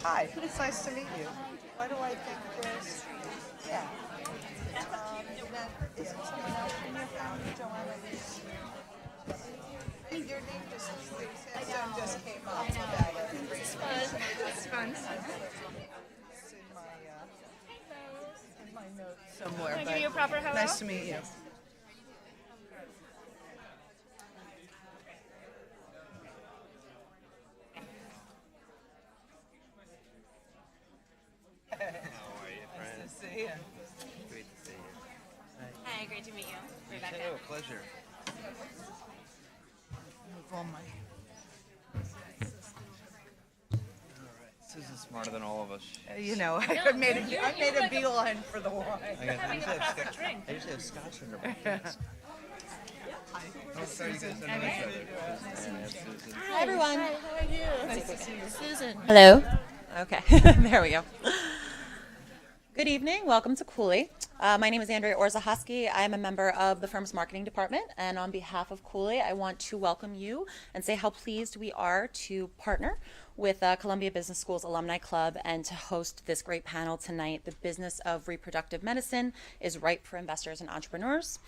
Hi, it's nice to meet you. Why do I think there's... Yeah. Is it someone else in your family, Joanna? Your name just came up without it. It's fun. It's fun. It's in my notes somewhere. Can I give you a proper hello? Nice to meet you. How are you, friend? Nice to see you. Great to see you. Hi, great to meet you. Rebecca. Hello, pleasure. Move on my... Susan's smarter than all of us. You know, I made a beeline for the wine. I Having a proper drink. usually have scotch under my pants. Oh, sorry, you guys don't know each other. Hi everyone. Hi, how are you? Nice to see you. Susan. Hello. Okay, there we go. Good evening. Welcome to Cooley. My name is Andrea Orzahoski. I'm a member of the firm's marketing department, and on behalf of Cooley, I want to welcome you and say how pleased we are to partner with Columbia Business School's Alumni Club and to host this great panel tonight. The Business of Reproductive Medicine is ripe for investors and entrepreneurs.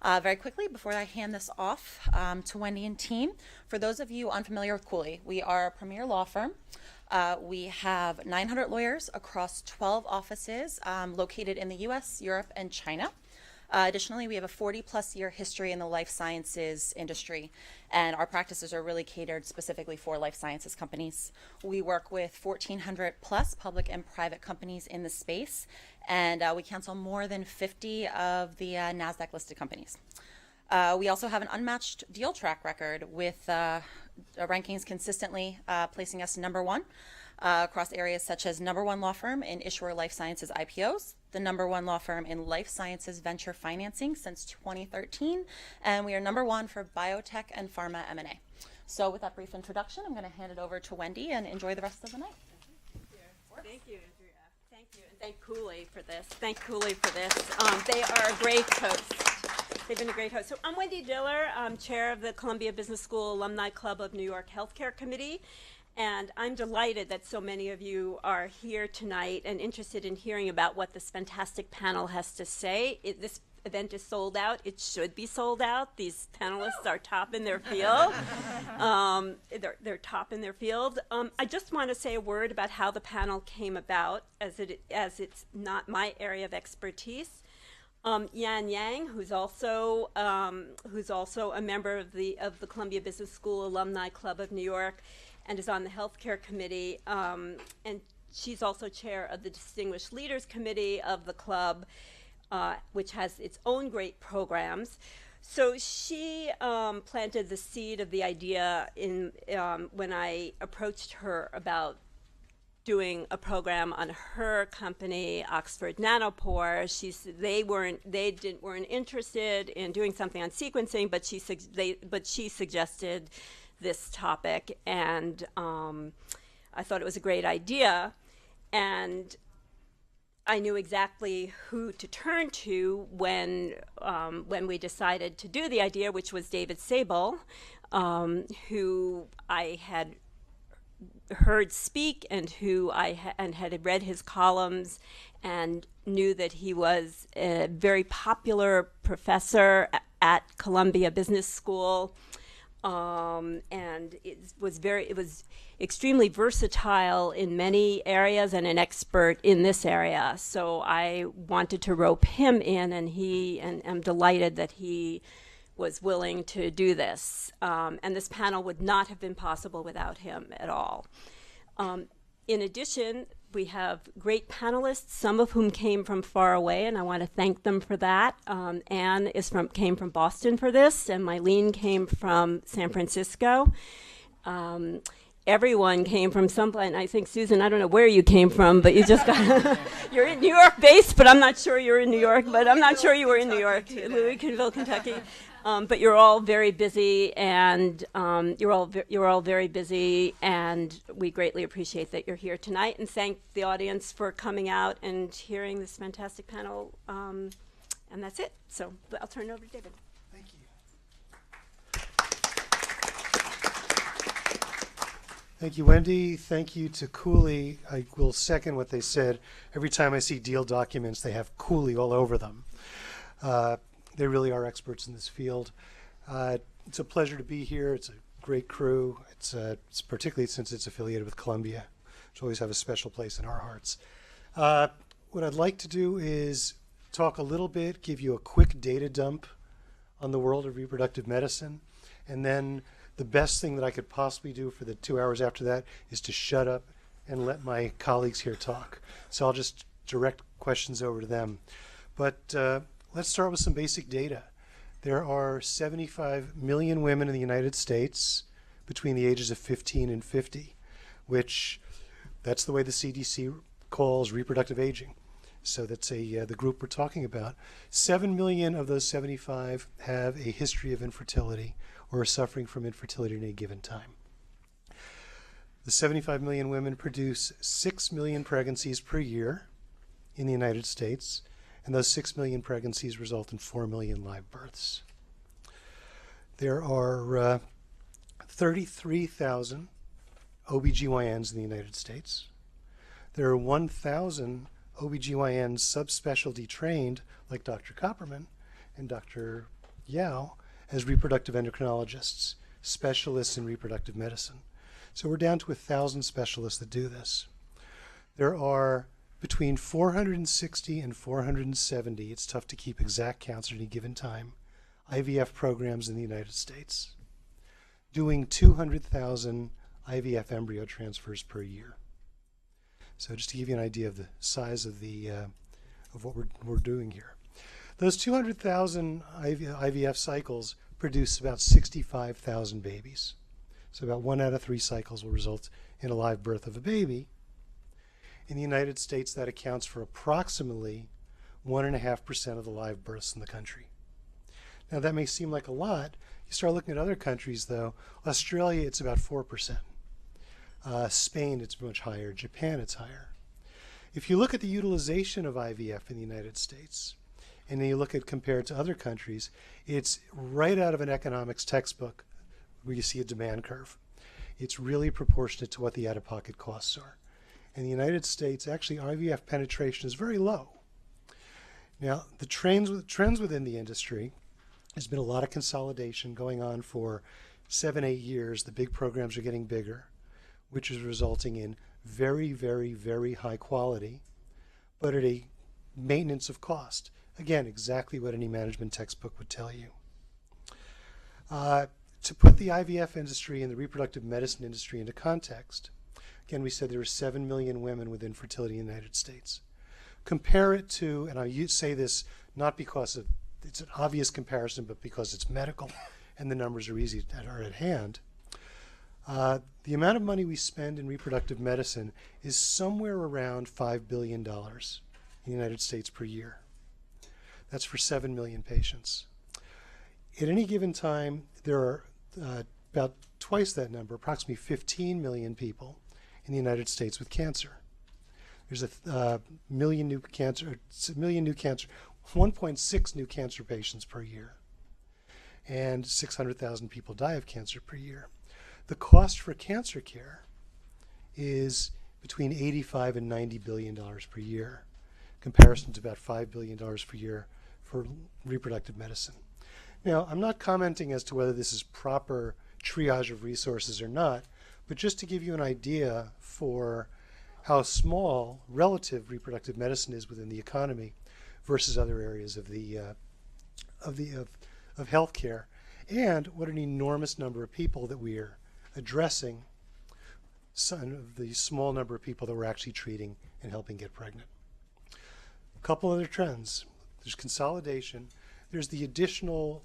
Very quickly, before I hand this off to Wendy and team, for those of you unfamiliar with Cooley, we are a premier law firm. We have 900 lawyers across 12 offices located in the US, Europe, and China. Additionally, we have a 40-plus year history in the life sciences industry, and our practices are really catered specifically for life sciences companies. We work with 1,400-plus public and private companies in the space, and we counsel more than 50 of the NASDAQ-listed companies. We also have an unmatched deal track record with rankings consistently placing us number one across areas such as number one law firm in issuer life sciences IPOs, the number one law firm in life sciences venture financing since 2013, and we are number one for biotech and pharma M&A. So with that brief introduction, I'm going to hand it over to Wendy and enjoy the rest of the night. Thank you, Andrea. Thank you, and thank Cooley for this. Thank Cooley for this. They are a great host. They've been a great host. So I'm Wendy Diller. I'm chair of the Columbia Business School Alumni Club of New York Healthcare Committee. And I'm delighted that so many of you are here tonight and interested in hearing about what this fantastic panel has to say. This event is sold out. It should be sold out. These panelists are top in their field. They're top in their field. I just want to say a word about how the panel came about, as it's not my area of expertise. Yan Yang, who's also a member of the Columbia Business School Alumni Club of New York, and is on the healthcare committee, and she's also chair of the Distinguished Leaders Committee of the club, which has its own great programs. So she planted the seed of the idea when I approached her about doing a program on her company, Oxford Nanopore. They weren't interested in doing something on sequencing, but she suggested this topic, and I thought it was a great idea, and I knew exactly who to turn to when we decided to do the idea, which was David Sable, who I had heard speak and who had read his columns and knew that he was a very popular professor at Columbia Business School. And it was extremely versatile in many areas and an expert in this area. So I wanted to rope him in, and I'm delighted that he was willing to do this. And this panel would not have been possible without him at all. In addition, we have great panelists, some of whom came from far away, and I want to thank them for that. Anne came from Boston for this, and Mylene came from San Francisco. Everyone came from someplace, and I think, Susan, I don't know where you came from, but you just got, you're in New York based, but I'm not sure you're in New York, but I'm not sure you were in New York, Louisville, Kentucky. But you're all very busy, and you're all very busy, and we greatly appreciate that you're here tonight, and thank the audience for coming out and hearing this fantastic panel. And that's it. So I'll turn it over to David. Thank you. Thank you, Wendy. Thank you to Cooley. I will second what they said. Every time I see deal documents, they have Cooley all over them. They really are experts in this field. It's a pleasure to be here. It's a great crew. It's particularly since it's affiliated with Columbia, which always have a special place in our hearts. What I'd like to do is talk a little bit, give you a quick data dump on the world of reproductive medicine, and then the best thing that I could possibly do for the 2 hours after that is to shut up and let my colleagues here talk. So I'll just direct questions over to them. But let's start with some basic data. There are 75 million women in the United States between the ages of 15 and 50, that's the way the CDC calls reproductive aging. So that's the group we're talking about. 7 million of those 75 have a history of infertility or are suffering from infertility at any given time. The 75 million women produce 6 million pregnancies per year in the United States, and those 6 million pregnancies result in 4 million live births. There are 33,000 OBGYNs in the United States. There are 1,000 OBGYNs subspecialty trained, like Dr. Copperman and Dr. Yao, as reproductive endocrinologists, specialists in reproductive medicine. So we're down to 1,000 specialists that do this. There are between 460 and 470, it's tough to keep exact counts at any given time, IVF programs in the United States, doing 200,000 IVF embryo transfers per year. So just to give you an idea of the size of of what we're doing here. Those 200,000 IVF cycles produce about 65,000 babies. So about 1 out of 3 cycles will result in a live birth of a baby. In the United States, that accounts for approximately 1.5% of the live births in the country. Now that may seem like a lot. You start looking at other countries though. Australia, it's about 4%. Spain, it's much higher. Japan, it's higher. If you look at the utilization of IVF in the United States, and then you look at compared to other countries, it's right out of an economics textbook where you see a demand curve. It's really proportionate to what the out-of-pocket costs are. In the United States, actually IVF penetration is very low. Now, the trends within the industry, there's been a lot of consolidation going on for 7, 8 years. The big programs are getting bigger, which is resulting in very, very, very high quality, but at a maintenance of cost. Again, exactly what any management textbook would tell you. To put the IVF industry and the reproductive medicine industry into context, again, we said there are 7 million women with infertility in the United States. Compare it to, and I say this not because it's an obvious comparison, but because it's medical and the numbers are at hand. The amount of money we spend in reproductive medicine is somewhere around $5 billion in the United States per year. That's for 7 million patients. At any given time, there are about twice that number, approximately 15 million people in the United States with cancer. There's a million new cancer, 1.6 new cancer patients per year, and 600,000 people die of cancer per year. The cost for cancer care is between $85 and $90 billion per year. Comparison to about $5 billion per year for reproductive medicine. Now, I'm not commenting as to whether this is proper triage of resources or not, but just to give you an idea for how small relative reproductive medicine is within the economy versus other areas of healthcare, and what an enormous number of people that we are addressing, the small number of people that we're actually treating and helping get pregnant. A couple other trends. There's consolidation. There's additional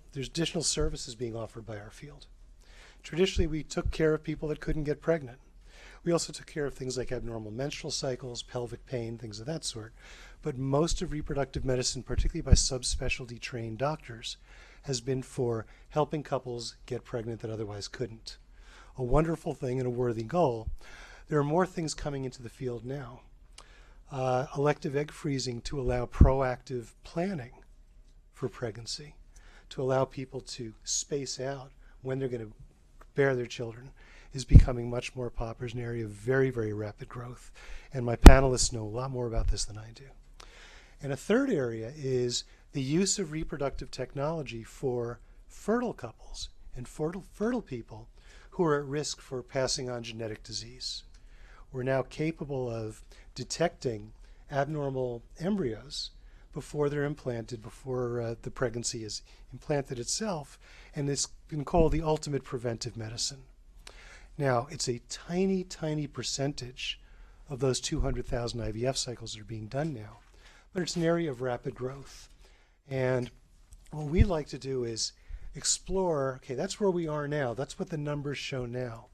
services being offered by our field. Traditionally, we took care of people that couldn't get pregnant. We also took care of things like abnormal menstrual cycles, pelvic pain, things of that sort. But most of reproductive medicine, particularly by subspecialty trained doctors, has been for helping couples get pregnant that otherwise couldn't. A wonderful thing and a worthy goal. There are more things coming into the field now. Elective egg freezing to allow proactive planning for pregnancy, to allow people to space out when they're going to bear their children, is becoming much more popular. It's an area of very, very rapid growth. And my panelists know a lot more about this than I do. And a third area is the use of reproductive technology for fertile couples and fertile people who are at risk for passing on genetic disease. We're now capable of detecting abnormal embryos before they're implanted, before the pregnancy is implanted itself, and it's been called the ultimate preventive medicine. Now, it's a tiny, tiny percentage of those 200,000 IVF cycles that are being done now, but it's an area of rapid growth. And what we like to do is explore, okay, that's where we are now. That's what the numbers show now.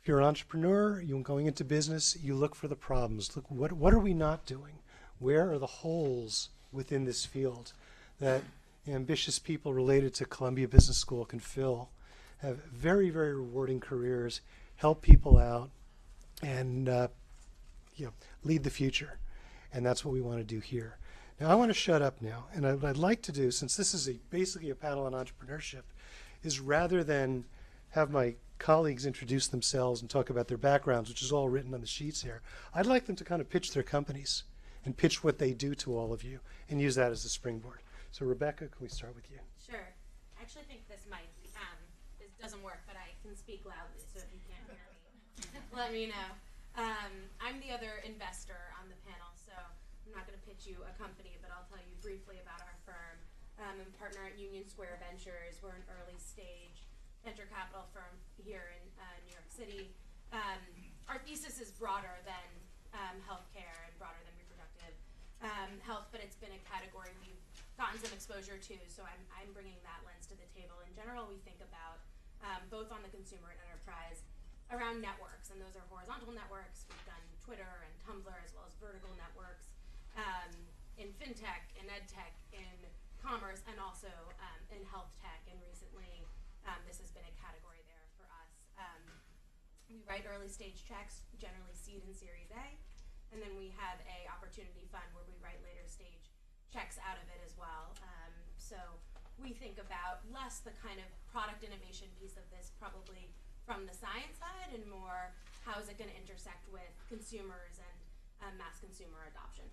If you're an entrepreneur, you're going into business, you look for the problems. Look, what are we not doing? Where are the holes within this field that ambitious people related to Columbia Business School can fill, have very, very rewarding careers, help people out, and lead the future. And that's what we want to do here. Now, I want to shut up now. And what I'd like to do, since this is basically a panel on entrepreneurship, is rather than have my colleagues introduce themselves and talk about their backgrounds, which is all written on the sheets here, I'd like them to kind of pitch their companies and pitch what they do to all of you and use that as a springboard. So Rebecca, can we start with you? Sure. I actually think this mic this doesn't work, but I can speak loudly, so if you can't hear me, let me know. I'm the other investor on the panel, so I'm not going to pitch you a company, but I'll tell you briefly about our firm. I'm a partner at Union Square Ventures. We're an early stage venture capital firm here in New York City. Our thesis is broader than healthcare and broader than reproductive health, but it's been a category we've gotten some exposure to, so I'm bringing that lens to the table. In general, we think about both on the consumer and enterprise around networks, and those are horizontal networks. We've done Twitter and Tumblr as well as vertical networks in fintech, in edtech, in commerce, and also in health tech. And recently, this has been a category there for us. We write early stage checks, generally seed and Series A, and then we have a opportunity fund where we write later stage checks out of it as well. So we think about less the kind of product innovation piece of this, probably from the science side, and more how is it going to intersect with consumers and mass consumer adoption.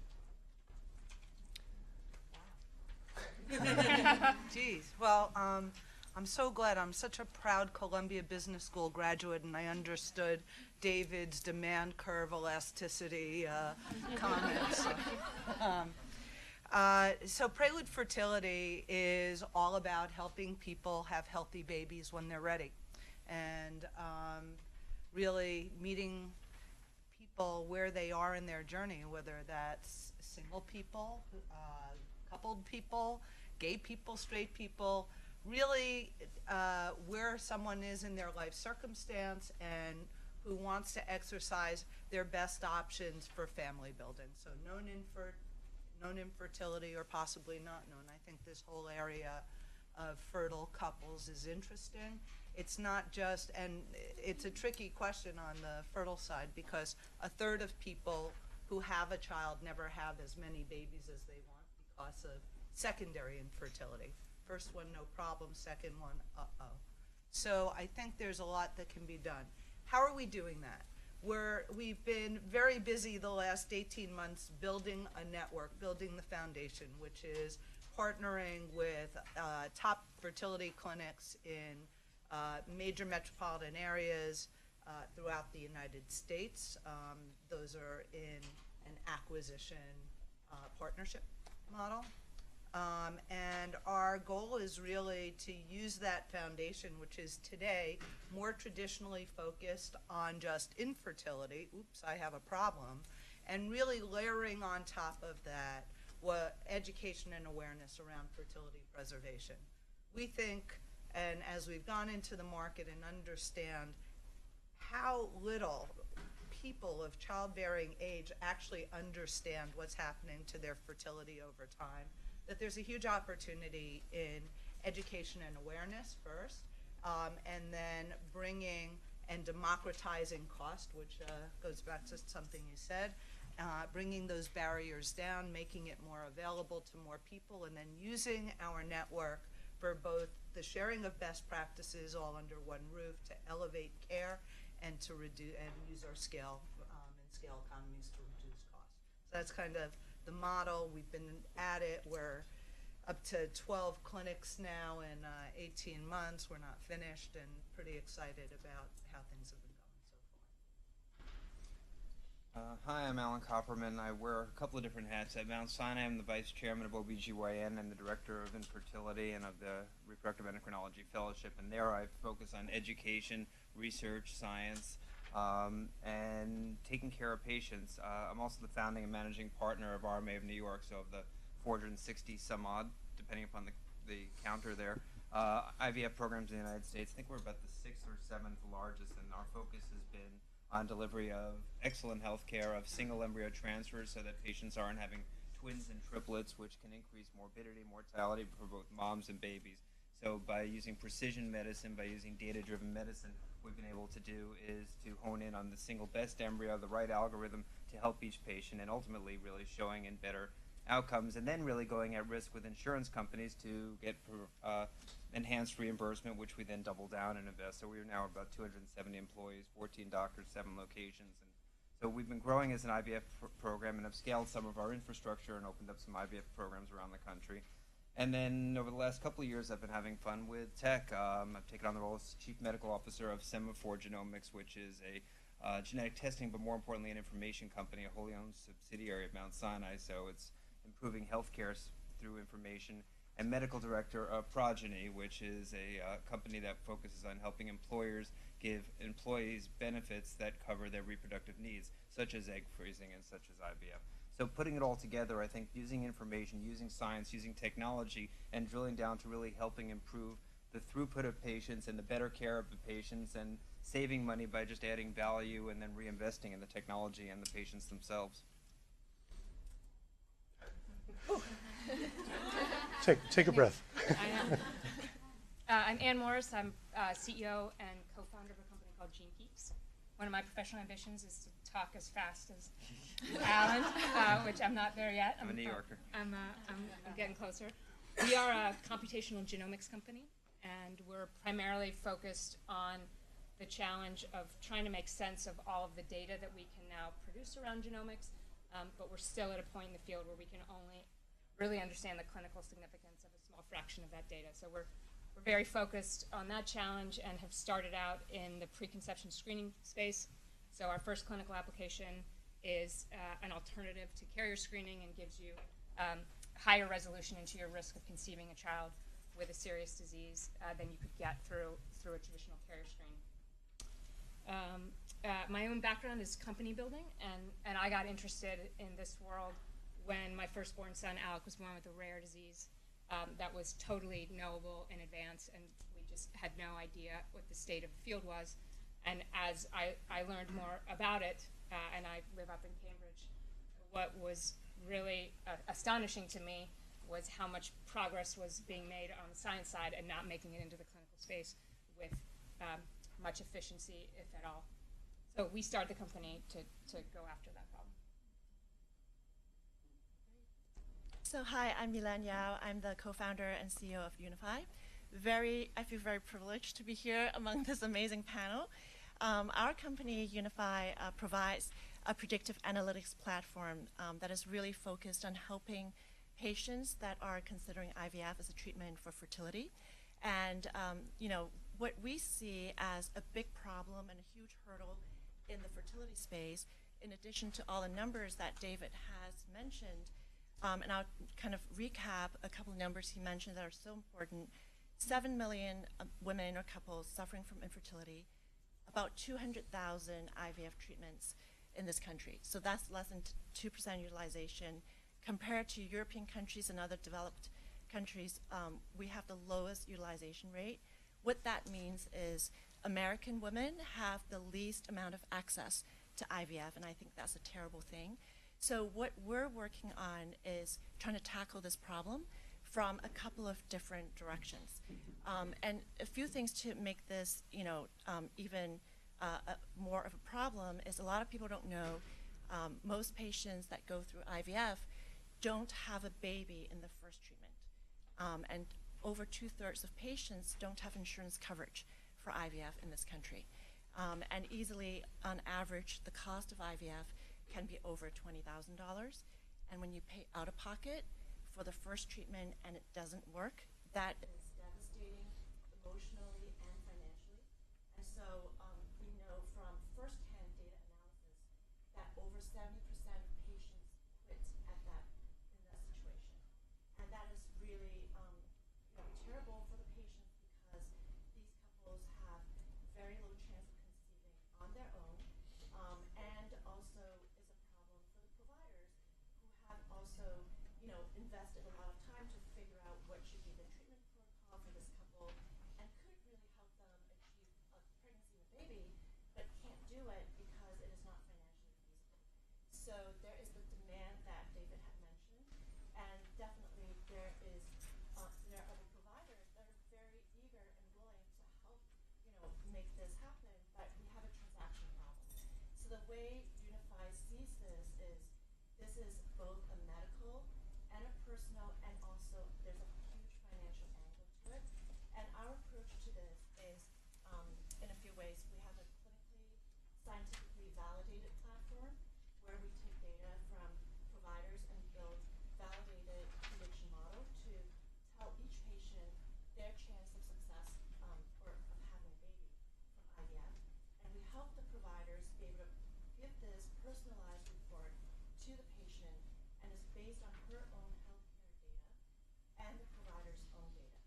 Geez, well, I'm so glad. I'm such a proud Columbia Business School graduate, and I understood David's demand curve elasticity comments. So Prelude Fertility is all about helping people have healthy babies when they're ready, and really meeting people where they are in their journey, whether that's single people, coupled people, gay people, straight people, really where someone is in their life circumstance and who wants to exercise their best options for family building. So known infertility or possibly not known. I think this whole area of fertile couples is interesting. It's not just, and it's a tricky question on the fertile side, because a third of people who have a child never have as many babies as they want because of secondary infertility. First one, no problem. Second one, uh-oh. So I think there's a lot that can be done. How are we doing that? We've been very busy the last 18 months building a network, building the foundation, which is partnering with top fertility clinics in major metropolitan areas throughout the United States. Those are in an acquisition partnership model. And our goal is really to use that foundation, which is today more traditionally focused on just infertility, oops, I have a problem, and really layering on top of that education and awareness around fertility preservation. We think, and as we've gone into the market and understand how little people of childbearing age actually understand what's happening to their fertility over time, that there's a huge opportunity in education and awareness first, and then bringing and democratizing cost, which goes back to something you said, bringing those barriers down, making it more available to more people, and then using our network for both the sharing of best practices all under one roof to elevate care and to reduce and use our scale and scale economies to reduce costs. So that's kind of the model. We've been at it. We're up to 12 clinics now in 18 months. We're not finished, and pretty excited about how things have been going so far. Hi, I'm Alan Copperman. I wear a couple of different hats. At Mount Sinai, I'm the Vice Chairman of OBGYN and the Director of Infertility and of the Reproductive Endocrinology Fellowship. And there I focus on education, research, science, and taking care of patients. I'm also the founding and managing partner of RMA of New York, so of the 460 some odd, depending upon the counter there, IVF programs in the United States. I think we're about the 6th or 7th largest, and our focus has been on delivery of excellent health care, of single embryo transfers so that patients aren't having twins and triplets, which can increase morbidity and mortality for both moms and babies. So by using precision medicine, by using data-driven medicine, what we've been able to do is to hone in on the single best embryo, the right algorithm to help each patient, and ultimately really showing in better outcomes, and then really going at risk with insurance companies to get enhanced reimbursement, which we then double down and invest. So we're now about 270 employees, 14 doctors, 7 locations. And so we've been growing as an IVF program and have scaled some of our infrastructure and opened up some IVF programs around the country. And then over the last couple of years, I've been having fun with tech. I've taken on the role as Chief Medical Officer of Semaphore Genomics, which is a genetic testing, but more importantly, an information company, a wholly owned subsidiary of Mount Sinai. So it's improving healthcare through information, and medical director of Progeny, which is a company that focuses on helping employers give employees benefits that cover their reproductive needs, such as egg freezing and such as IVF. So putting it all together, I think using information, using science, using technology, and drilling down to really helping improve the throughput of patients and the better care of the patients, and saving money by just adding value and then reinvesting in the technology and the patients themselves. Take a breath. I'm Ann Morris. I'm CEO and co-founder of a company called Gene Keeps. One of my professional ambitions is to talk as fast as Alan, which I'm not there yet. I'm a New Yorker. I'm getting closer. We are a computational genomics company, and we're primarily focused on the challenge of trying to make sense of all of the data that we can now produce around genomics, but we're still at a point in the field where we can only really understand the clinical significance of a small fraction of that data. So we're very focused on that challenge and have started out in the preconception screening space. So our first clinical application is an alternative to carrier screening and gives you higher resolution into your risk of conceiving a child with a serious disease than you could get through a traditional carrier screening. My own background is company building, and I got interested in this world when my firstborn son, Alec, was born with a rare disease that was totally knowable in advance, and we just had no idea what the state of the field was. And as I learned more about it, and I live up in Cambridge, what was really astonishing to me was how much progress was being made on the science side and not making it into the clinical space with much efficiency, if at all. So we started the company to go after that problem. So hi, I'm Mylene Yao. I'm the co-founder and CEO of Unify. I feel very privileged to be here among this amazing panel. Our company, Unify, provides a predictive analytics platform that is really focused on helping patients that are considering IVF as a treatment for fertility. And what we see as a big problem and a huge hurdle in the fertility space, in addition to all the numbers that David has mentioned, and I'll kind of recap a couple of numbers he mentioned that are so important. 7 million women or couples suffering from infertility, about 200,000 IVF treatments in this country. So that's less than 2% utilization. Compared to European countries and other developed countries, we have the lowest utilization rate. What that means is American women have the least amount of access to IVF, and I think that's a terrible thing. So what we're working on is trying to tackle this problem from a couple of different directions. And a few things to make this, even more of a problem is a lot of people don't know most patients that go through IVF don't have a baby in the first treatment. And over 2/3 of patients don't have insurance coverage for IVF in this country. And easily, on average, the cost of IVF can be over $20,000. And when you pay out of pocket for the first treatment and it doesn't work, that is devastating emotionally and financially. And so we know from firsthand data analysis that over 70% of patients quit in that situation. And that is really terrible for the patients because these couples have very low chance of conceiving on their own, and also is a problem for the providers who have also invested a lot of time to figure out what should be the treatment protocol for this couple and could really help them achieve a pregnancy and a baby, but can't do it because it is not financially feasible. So there is the demand that David had mentioned, and definitely there are other providers that are very eager and willing to help make this happen, but we have a transaction problem. So the way Unify sees this is both a medical and a personal, and also there's a huge financial angle to it. And our approach to this is in a few ways. We have a clinically, scientifically validated platform where we take data from providers and build validated prediction model to tell each patient their chance of success or of having a baby from IVF. And we help the providers be able to give this personalized report to the patient, and it's based on her own healthcare data and the provider's own data.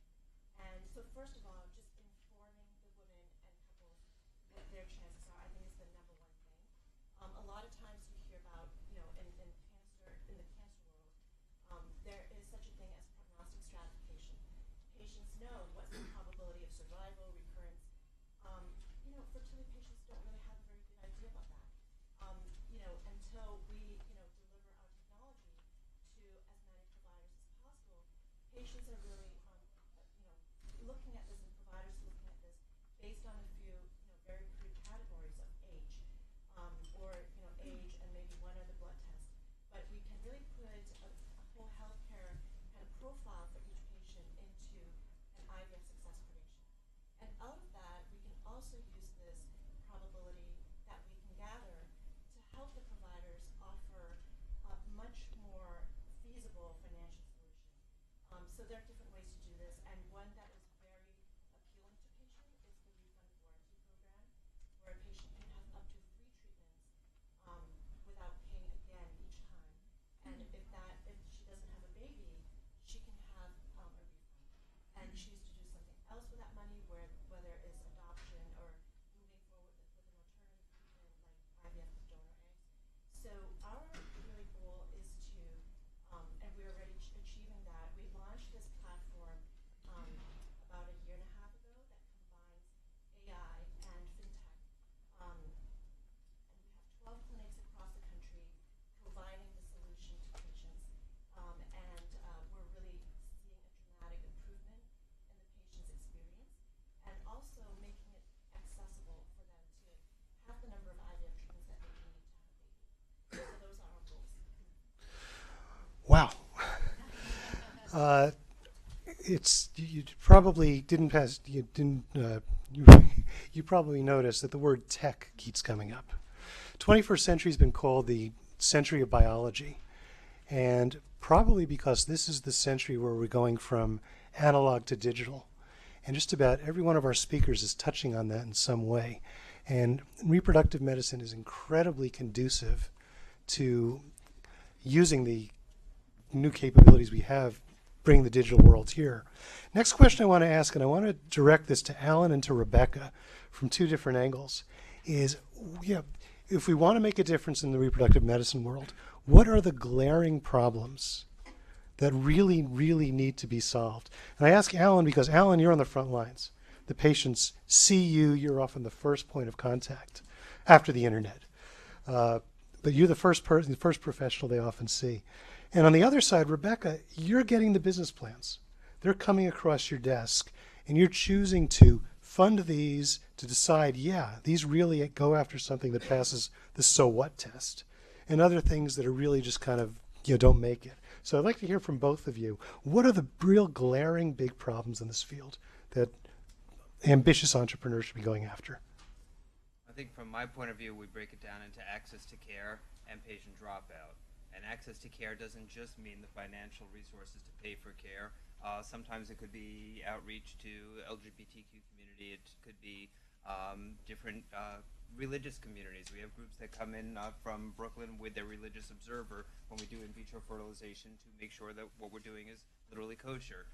And so first of all, just informing the women and couples what their chances are, I think is the number one thing. A lot of times you hear about, in the cancer world, there is such a thing as prognostic stratification. Patients know what's the probability of survival, recurrence. Fertility patients don't really have a very good idea about that. Until we, deliver our technology to as many providers as possible, patients are really, looking at this, and providers looking at this based on a few, very crude categories of age, or age and maybe one other blood test. But we can really put a whole healthcare kind of profile for each patient into an IVF success prediction. And out of that, we can also use this probability that we can gather to help the providers offer a much more feasible financial solution. So there are different ways to do this, and one that is very appealing to patients is the refunded warranty program, where a patient can have up to 3 treatments without paying again each time. And if she doesn't have a baby, she can have a refund and choose to do something else with that money, whether it's adoption or moving forward with an alternative treatment like IVF with donor eggs. So our really goal is to, and we're already achieving that. We launched this platform about a year and a half ago that combines AI and FEMTECH. And we have 12 clinics across the country providing the solution to patients. And we're really seeing a dramatic improvement in the patient's experience, and also making it accessible for them to have the number of IVF treatments that they need to have a baby. So those are our goals. Wow. You probably didn't pass. You probably noticed that the word tech keeps coming up. 21st century has been called the century of biology, and probably because this is the century where we're going from analog to digital. And just about every one of our speakers is touching on that in some way. And reproductive medicine is incredibly conducive to using the new capabilities we have, bringing the digital world here. Next question I want to ask, and I want to direct this to Alan and to Rebecca from 2 different angles, is if we want to make a difference in the reproductive medicine world, what are the glaring problems that really, really need to be solved? And I ask Alan because, Alan, you're on the front lines. The patients see you. You're often the first point of contact after the internet. But you're the first person, the first professional they often see. And on the other side, Rebecca, you're getting the business plans. They're coming across your desk, and you're choosing to fund these to decide, these really go after something that passes the so what test, and other things that are really just kind of don't make it. So I'd like to hear from both of you. What are the real glaring big problems in this field that ambitious entrepreneurs should be going after? I think from my point of view, we break it down into access to care and patient dropout. And access to care doesn't just mean the financial resources to pay for care. Sometimes it could be outreach to LGBTQ community. It could be different religious communities. We have groups that come in from Brooklyn with their religious observer when we do in vitro fertilization to make sure that what we're doing is literally kosher.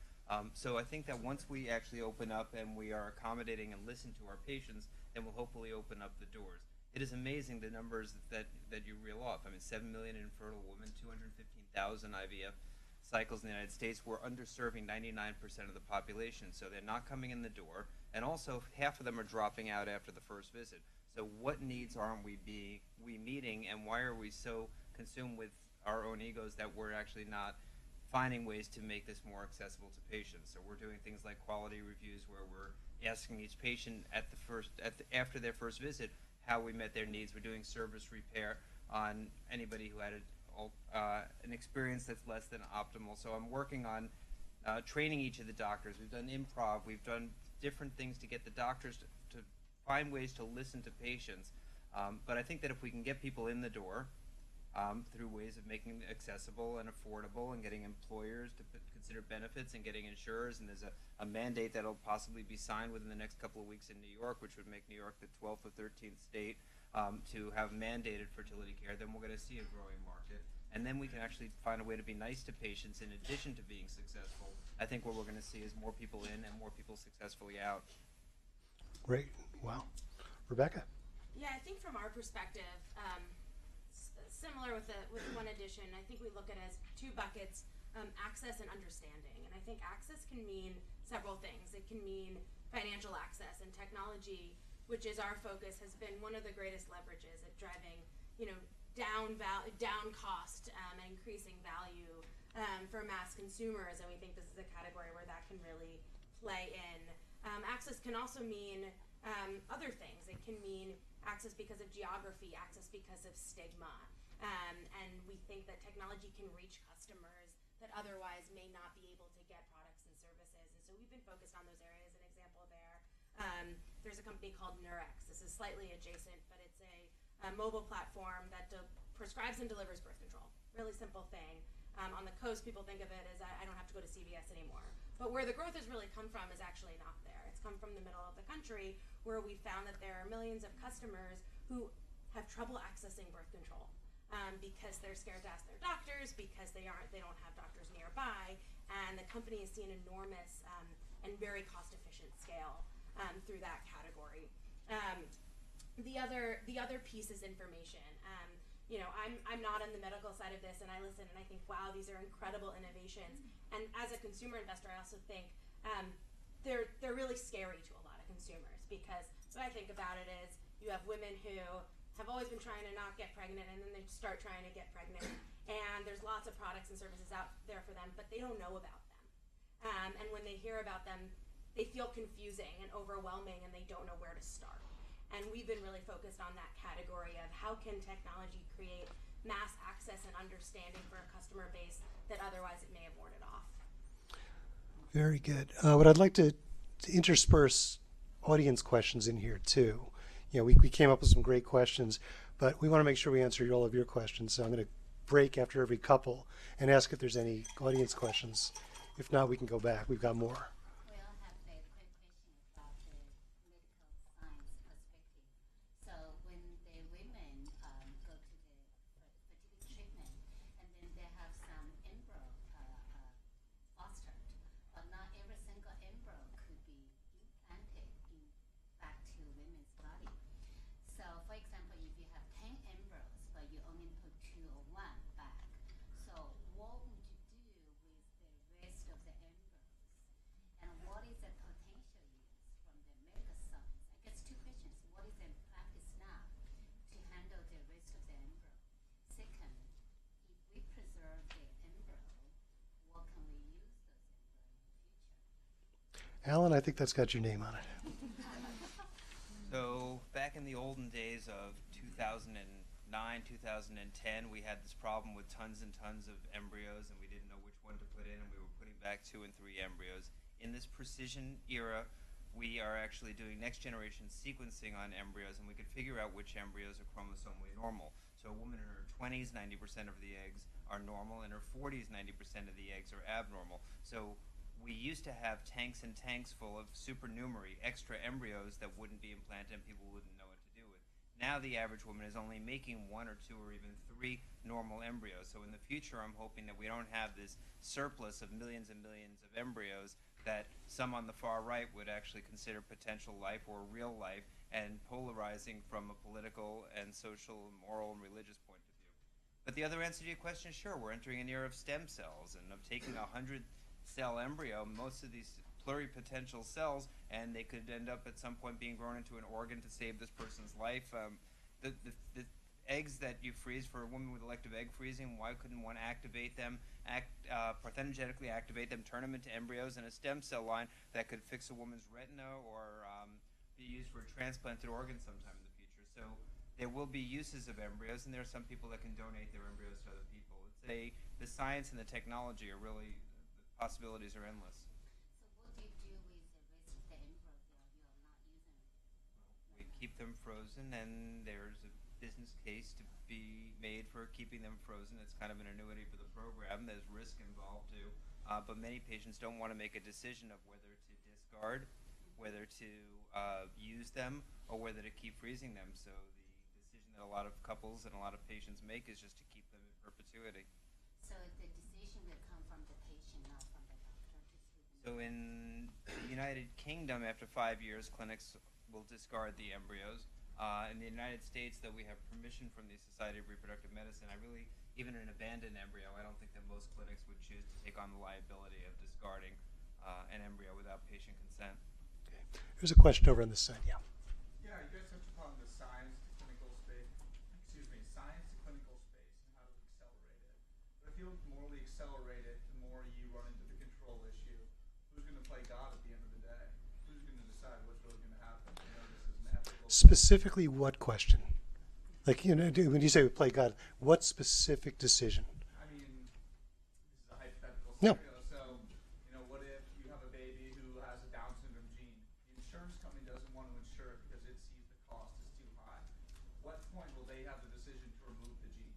So I think that once we actually open up and we are accommodating and listen to our patients, then we'll hopefully open up the doors. It is amazing the numbers that you reel off. I mean, 7 million infertile women, 215,000 IVF cycles in the United States. We're underserving 99% of the population, so they're not coming in the door, and also half of them are dropping out after the first visit. So what needs aren't we meeting, and why are we so consumed with our own egos that we're actually not finding ways to make this more accessible to patients? So we're doing things like quality reviews where we're asking each patient after their first visit how we met their needs. We're doing service repair on anybody who had an experience that's less than optimal. So I'm working on training each of the doctors. We've done improv. We've done different things to get the doctors to find ways to listen to patients. But I think that if we can get people in the door through ways of making it accessible and affordable and getting employers to consider benefits and getting insurers, and there's a mandate that'll possibly be signed within the next couple of weeks in New York, which would make New York the 12th or 13th state to have mandated fertility care, then we're going to see a growing market. And then we can actually find a way to be nice to patients in addition to being successful. I think what we're going to see is more people in and more people successfully out. Great. Wow. Rebecca? Yeah, I think from our perspective, similar with one addition, I think we look at it as two buckets, access and understanding. And I think access can mean several things. It can mean financial access, and technology, which is our focus, has been one of the greatest leverages at driving, down cost and increasing value for mass consumers. And we think this is a category where that can really play in. Access can also mean other things. It can mean access because of geography, access because of stigma. And we think that technology can reach customers that otherwise may not be able to get products and services. And so we've been focused on those areas. An example there, there's a company called Nurex. This is slightly adjacent, but it's a mobile platform that prescribes and delivers birth control. Really simple thing. On the coast, people think of it as I don't have to go to CVS anymore. But where the growth has really come from is actually not there. It's come from the middle of the country, where we found that there are millions of customers who have trouble accessing birth control because they're scared to ask their doctors, because they don't have doctors nearby, and the company has seen enormous and very cost-efficient scale through that category. The other piece is information. I'm not on the medical side of this, and I listen and I think, wow, these are incredible innovations. And as a consumer investor, I also think they're really scary to a lot of consumers, because what I think about it is you have women who have always been trying to not get pregnant, and then they start trying to get pregnant, and there's lots of products and services out there for them, but they don't know about them. And when they hear about them, they feel confusing and overwhelming, and they don't know where to start. And we've been really focused on that category of how can technology create mass access and understanding for a customer base that otherwise it may have warded off. Very good. What I'd like to intersperse audience questions in here too. We came up with some great questions, but we want to make sure we answer all of your questions. So I'm going to break after every couple and ask if there's any audience questions. If not, we can go back. We've got more. We all have a quick question about the medical science perspective. So when the women go to the fertility treatment, and then they have some embryo fostered, but not every single embryo could be implanted back to women's body. So for example, if you have 10 embryos, but you only put 2 or 1 back, so what would you do with the rest of the embryos? And what is the potential use from the medical science? I guess 2 questions. What is the practice now to handle the rest of the embryo? Second, if we preserve the embryo, what can we use those embryos in the future? Alan, I think that's got your name on it. So back in the olden days of 2009, 2010, we had this problem with tons and tons of embryos, and we didn't know which one to put in, and we were putting back 2 and 3 embryos. In this precision era, we are actually doing next generation sequencing on embryos, and we could figure out which embryos are chromosomally normal. So a woman in her 20s, 90% of the eggs are normal. In her 40s, 90% of the eggs are abnormal. So we used to have tanks and tanks full of supernumerary extra embryos that wouldn't be implanted and people wouldn't know what to do with. Now the average woman is only making 1 or 2 or even 3 normal embryos. So in the future, I'm hoping that we don't have this surplus of millions and millions of embryos that some on the far right would actually consider potential life or real life, and polarizing from a political and social, moral, and religious point of view. But the other answer to your question is sure, we're entering an era of stem cells and of taking a 100-cell embryo, most of these pluripotential cells, and they could end up at some point being grown into an organ to save this person's life. The eggs that you freeze for a woman with elective egg freezing, why couldn't one activate them, parthenogenetically activate them, turn them into embryos in a stem cell line that could fix a woman's retina or be used for a transplanted organ sometime in the future? So there will be uses of embryos, and there are some people that can donate their embryos to other people. The science and the technology are really, the possibilities are endless. So what do you do with the rest of the embryo that you are not using? We keep them frozen, and there's a business case to be made for keeping them frozen. It's kind of an annuity for the program. There's risk involved too, but many patients don't want to make a decision of whether to discard, whether to use them, or whether to keep freezing them. So the decision that a lot of couples and a lot of patients make is just to keep them in perpetuity. So the decision will come from the patient, not from the doctor. So in the United Kingdom, after 5 years, clinics will discard the embryos. In the United States, though we have permission from the Society of Reproductive Medicine, even an abandoned embryo, I don't think that most clinics would choose to take on the liability of discarding an embryo without patient consent. Okay. There's a question over on this side. Yeah. Yeah, you guys touched upon the science to clinical space. Science to clinical space and how to accelerate it. But if you morally accelerate it, the more you run into the control issue. Who's going to play God at the end of the day? Who's going to decide what's really going to happen? You know, this is an ethical. Specifically, what question? Like, you know, when you say we play God, what specific decision? I mean, this is a hypothetical No. scenario. So, you know, what if you have a baby who has a Down syndrome gene? The insurance company doesn't want to insure it because it sees the cost is too high. What point will they have the decision to remove the gene?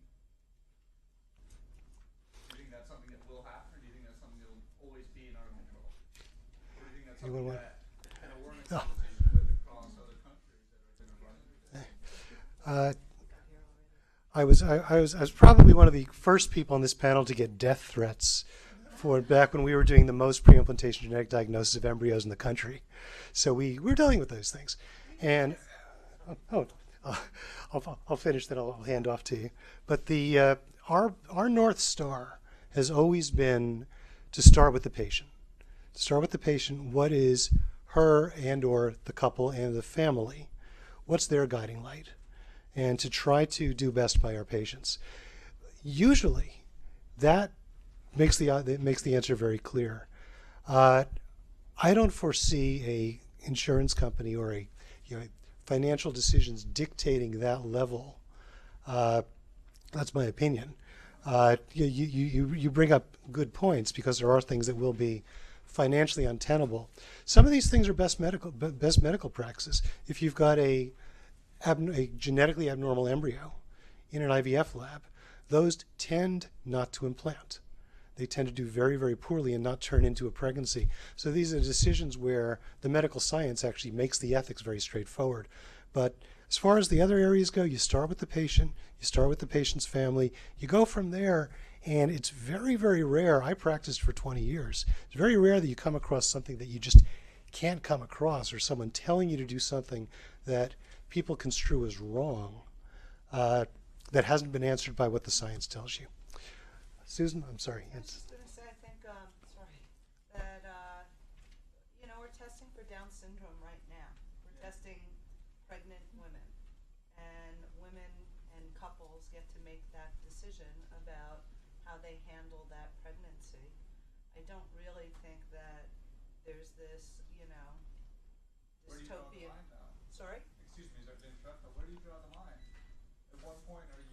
Do you think that's something that will happen, or do you think that's something that will always be in our control? Or do you think that's something that we're in a competition with across other countries that are going to run into this? I was probably one of the first people on this panel to get death threats for back when we were doing the most pre-implantation genetic diagnosis of embryos in the country. So we're dealing with those things. And I'll finish, then I'll hand off to you. But our North Star has always been to start with the patient. To start with the patient, what is her and or the couple and the family? What's their guiding light? And to try to do best by our patients. Usually, that makes the answer very clear. I don't foresee a insurance company or a financial decisions dictating that level. That's my opinion. You bring up good points because there are things that will be financially untenable. Some of these things are best medical practices. If you've got a genetically abnormal embryo in an IVF lab, those tend not to implant. They tend to do very, very poorly and not turn into a pregnancy. So these are decisions where the medical science actually makes the ethics very straightforward. But as far as the other areas go, you start with the patient, you start with the patient's family, you go from there, and it's very, very rare. I practiced for 20 years. It's very rare that you come across something that you just can't come across, or someone telling you to do something that people construe as wrong, that hasn't been answered by what the science tells you. Susan, I'm sorry. I was just going to say, I think, that, we're testing for Down syndrome right now. We're testing pregnant women. And women and couples get to make that decision about how they handle that pregnancy. I don't really think that there's this, Where do you draw the dystopian. line, though? Sorry? Excuse me, as I've been interrupted, where do you draw the line? At what point are you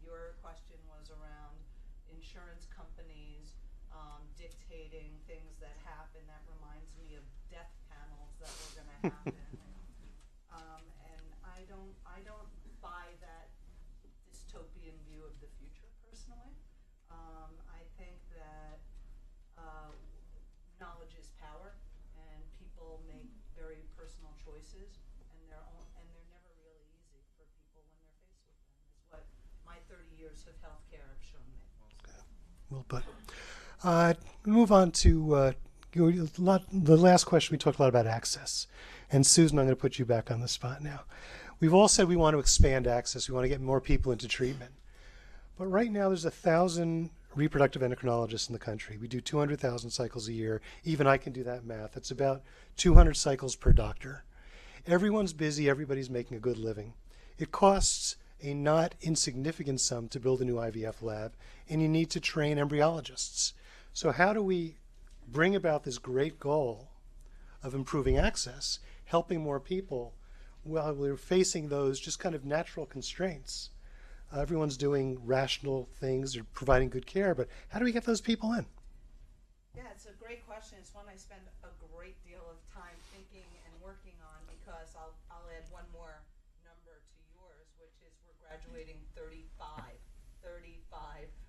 your question was around insurance companies dictating things that happen. That reminds me of death panels that were going to happen. And I don't buy that dystopian view of the future personally. I think that knowledge is power, and people make very personal choices, and they're never really easy for people when they're faced with them. Is what my 30 years of healthcare have shown me. Well put. Move on to the last question. We talked a lot about access. And Susan, I'm going to put you back on the spot now. We've all said we want to expand access. We want to get more people into treatment. But right now there's 1,000 reproductive endocrinologists in the country. We do 200,000 cycles a year. Even I can do that math. It's about 200 cycles per doctor. Everyone's busy. Everybody's making a good living. It costs a not insignificant sum to build a new IVF lab, and you need to train embryologists. So how do we bring about this great goal of improving access, helping more people, while we're facing those just kind of natural constraints? Everyone's doing rational things, they're providing good care, but how do we get those people in? Yeah, it's a great question. It's one I spend a great deal of time thinking and working on, because I'll add one more number to yours, which is we're graduating 35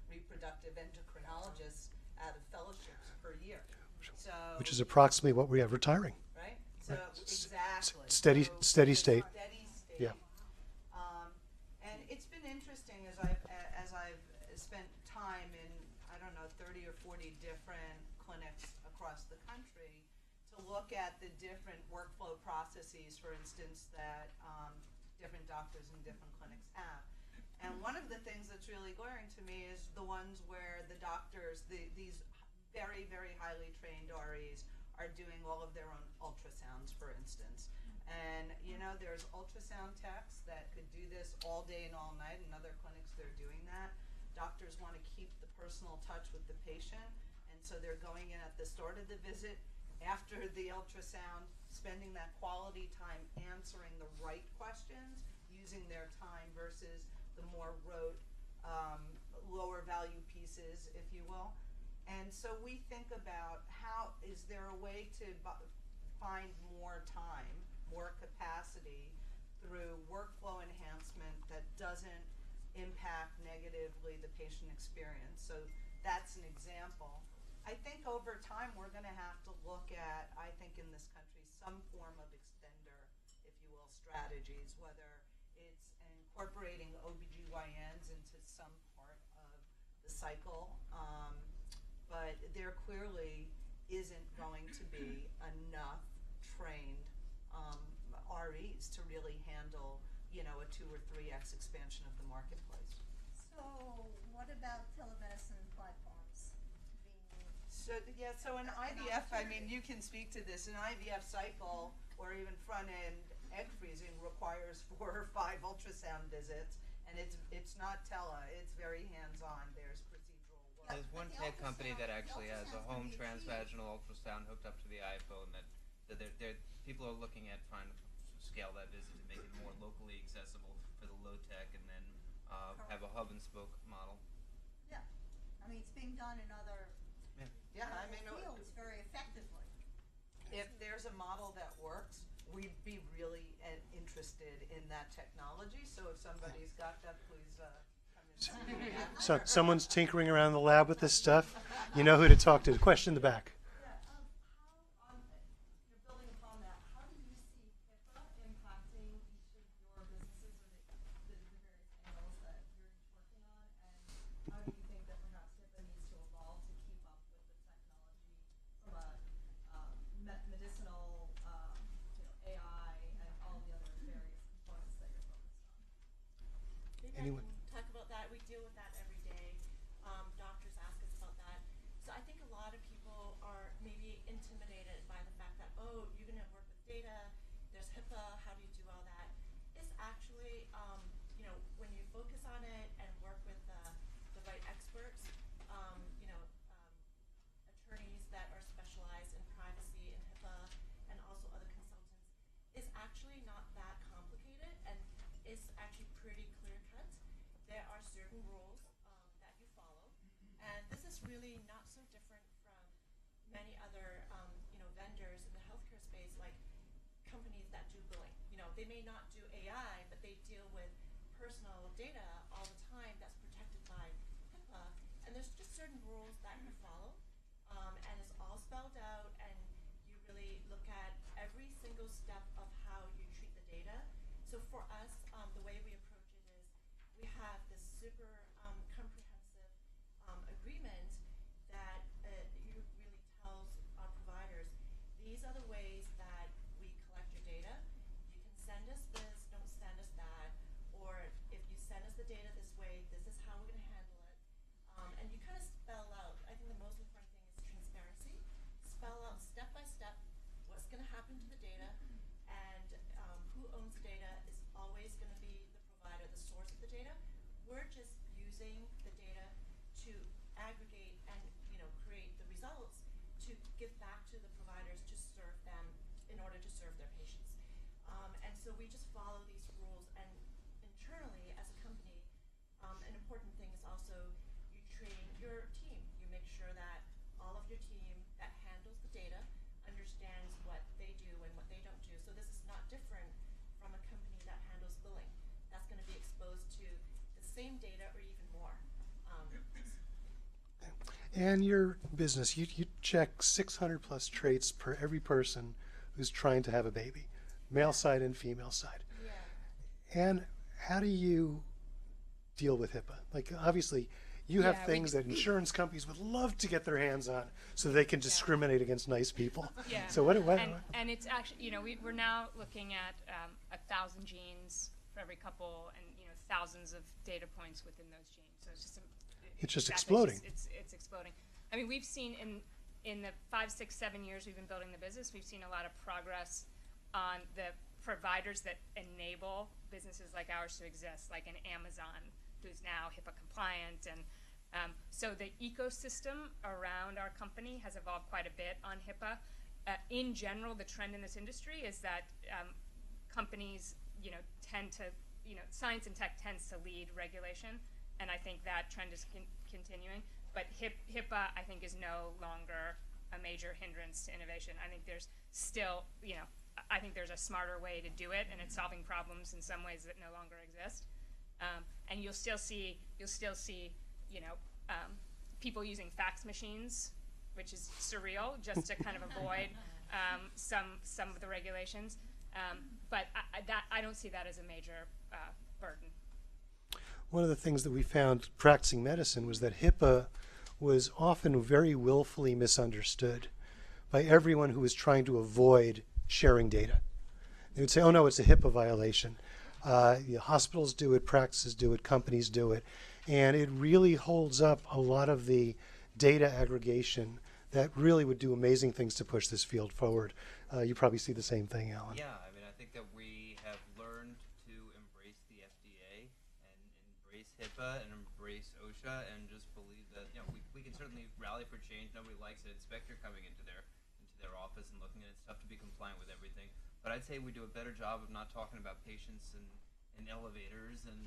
reproductive endocrinologists out of fellowships per year. So, Which is approximately what we have retiring. right? So Right. exactly. Steady So state. Steady state. Yeah. And it's been interesting as I've spent time in, I don't know, 30 or 40 different clinics across the country to look at the different workflow processes, for instance, that different doctors in different clinics have. And one of the things that's really glaring to me is the ones where the doctors, these very, very highly trained REs, are doing all of their own ultrasounds, for instance. And, you know, there's ultrasound techs that could do this all day and all night. In other clinics, they're doing that. Doctors want to keep the personal touch with the patient, and so they're going in at the start of the visit, after the ultrasound, spending that quality time answering the right questions, using their time versus the more rote, lower value pieces, if you will. And so we think about how is there a way to find more time, more capacity through workflow enhancement that doesn't impact negatively the patient experience. So that's an example. I think over time we're going to have to look at, I think in this country, some form of extender, if you will, strategies, whether it's incorporating OBGYNs into some part of the cycle. But there clearly isn't going to be enough trained REs to really handle, you know, a 2 or 3x expansion of the marketplace. So what about telemedicine platforms being So yeah, so an IVF, I mean, you can speak to this. An IVF cycle or even front-end egg freezing requires 4 or 5 ultrasound visits, and it's not tele. It's very hands-on. There's procedural work. There's one tech company that actually has a home transvaginal ultrasound hooked up to the iPhone that people are looking at trying to scale that visit to make it more locally accessible for the low tech, and then have a hub and spoke model. Yeah, I mean, it's being done in other Yeah, I mean, fields very effectively. if there's a model that works, we'd be really interested in that technology. So if somebody's got that, please come in. So someone's tinkering around the lab with this stuff. You know who to talk to. Question in the back. Yeah, how, you're building upon that, how do you see HIPAA impacting each of your businesses or the various angles that you're each working on? And how do you think that perhaps HIPAA needs to evolve to keep up with the technology from a medicinal, AI, and all the other various components that you're focused on? Maybe Anyone? I can talk about that. We deal with that every day. Doctors ask us about that. So I think a lot of people are certain rules that you follow, and this is really not so different from many other vendors in the healthcare space, like companies that do billing. They may not do AI, but they deal with personal data all the time that's protected by HIPAA, and there's just certain rules that you follow, and it's all spelled out, and you really look at every single step of how you treat the data. So for us, the way we approach it is we have this super comprehensive agreement that really tells our providers, these are the ways that we collect your data. You can send us this, don't send us that, or if you send us the data this way, this is how we're going to handle it. And you kind of spell out, I think the most important thing is transparency. Spell out step by step what's going to happen to the data, and who owns the data is always going to be the provider, the source of the data. We're just using the data to aggregate and create the results to give back to the providers to serve them in order to serve their patients. And so we just follow these rules, and internally as a company, an important thing is also you train your team. You make sure that all of your team that handles the data understands what they do and what they don't do. So this is not different from a company that handles billing. That's going to be exposed to the same data or even more. And your business, you check 600 plus traits per every person who's trying to have a baby, male side and female side. Yeah. And how do you deal with HIPAA? Like, obviously, you have things that insurance companies would love to get their hands on so they can discriminate against nice people. Yeah. So and it's actually, we're now looking at 1,000 genes for every couple, and thousands of data points within those genes. So it's just exploding. It's exploding. I mean, we've seen in the 5, 6, 7 years we've been building the business, we've seen a lot of progress on the providers that enable businesses like ours to exist, like an Amazon, who's now HIPAA compliant, and so the ecosystem around our company has evolved quite a bit on HIPAA. In general, the trend in this industry is that companies, tend to, science and tech tends to lead regulation, and I think that trend is continuing. But HIPAA, I think, is no longer a major hindrance to innovation. I think there's still, I think there's a smarter way to do it, and it's solving problems in some ways that no longer exist. And you'll still see, people using fax machines, which is surreal, just to kind of avoid some of the regulations. But I don't see that as a major burden. One of the things that we found practicing medicine was that HIPAA was often very willfully misunderstood by everyone who was trying to avoid sharing data. They would say, oh no, it's a HIPAA violation. Hospitals do it, practices do it, companies do it. And it really holds up a lot of the data aggregation that really would do amazing things to push this field forward. You probably see the same thing, Alan. Yeah, I mean, I think that we have learned to embrace the FDA and embrace HIPAA and embrace OSHA and just believe that, we can certainly rally for change. Nobody likes an inspector coming into their office and looking at it. It's tough to be compliant with everything. But I'd say we do a better job of not talking about patients and elevators and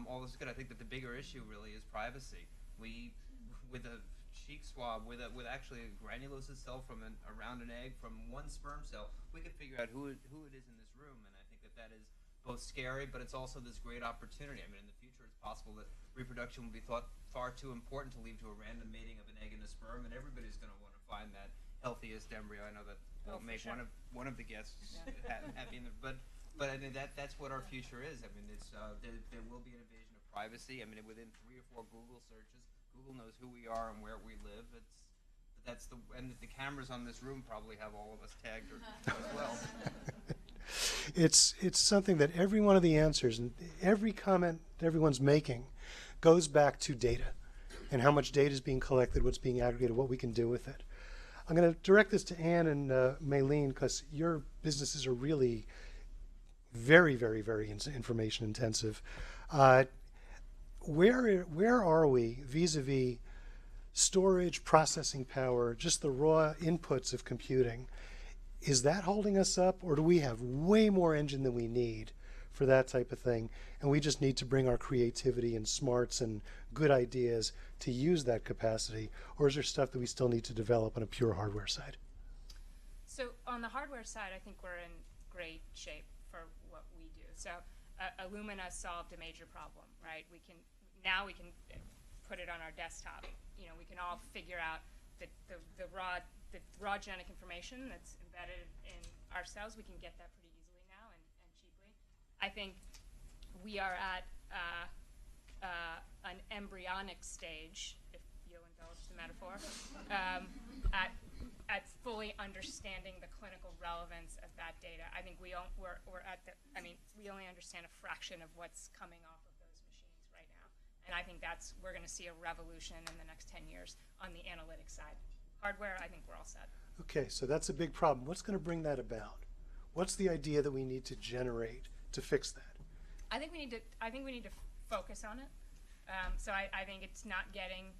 all this good. I think that the bigger issue really is privacy. We, with a cheek swab, with actually a granulosa cell from around an egg from one sperm cell, we could figure out who it is in this room. And I think that is both scary, but it's also this great opportunity. I mean, in the future, it's possible that reproduction will be thought far too important to leave to a random mating of an egg and a sperm, and everybody's going to want to find that healthiest embryo. I know that won't make sure. one of the guests happy, but I mean that's what our future is. I mean, it's there will be an invasion of privacy. I mean, within 3 or 4 Google searches, Google knows who we are and where we live. And the cameras on this room probably have all of us tagged as well. It's something that every one of the answers and every comment everyone's making goes back to data and how much data is being collected, what's being aggregated, what we can do with it. I'm going to direct this to Anne and Mylene, because your businesses are really very, very, very information intensive. Where are we vis-a-vis storage, processing power, just the raw inputs of computing? Is that holding us up, or do we have way more engine than we need for that type of thing, and we just need to bring our creativity and smarts and good ideas to use that capacity, or is there stuff that we still need to develop on a pure hardware side? So on the hardware side, I think we're in great shape for what we do. So Illumina solved a major problem, right? Now we can put it on our desktop. You know, we can all figure out the raw genetic information that's embedded in our cells. We can get that pretty easily now and cheaply. I think we are at an embryonic stage, if you'll indulge the metaphor, at fully understanding the clinical relevance of that data. I think we're at the, I mean, we only understand a fraction of what's coming off of those machines right now. And I think we're going to see a revolution in the next 10 years on the analytics side. Hardware, I think we're all set. Okay, so that's a big problem. What's going to bring that about? What's the idea that we need to generate to fix that? I think we need to focus on it. So I think it's not getting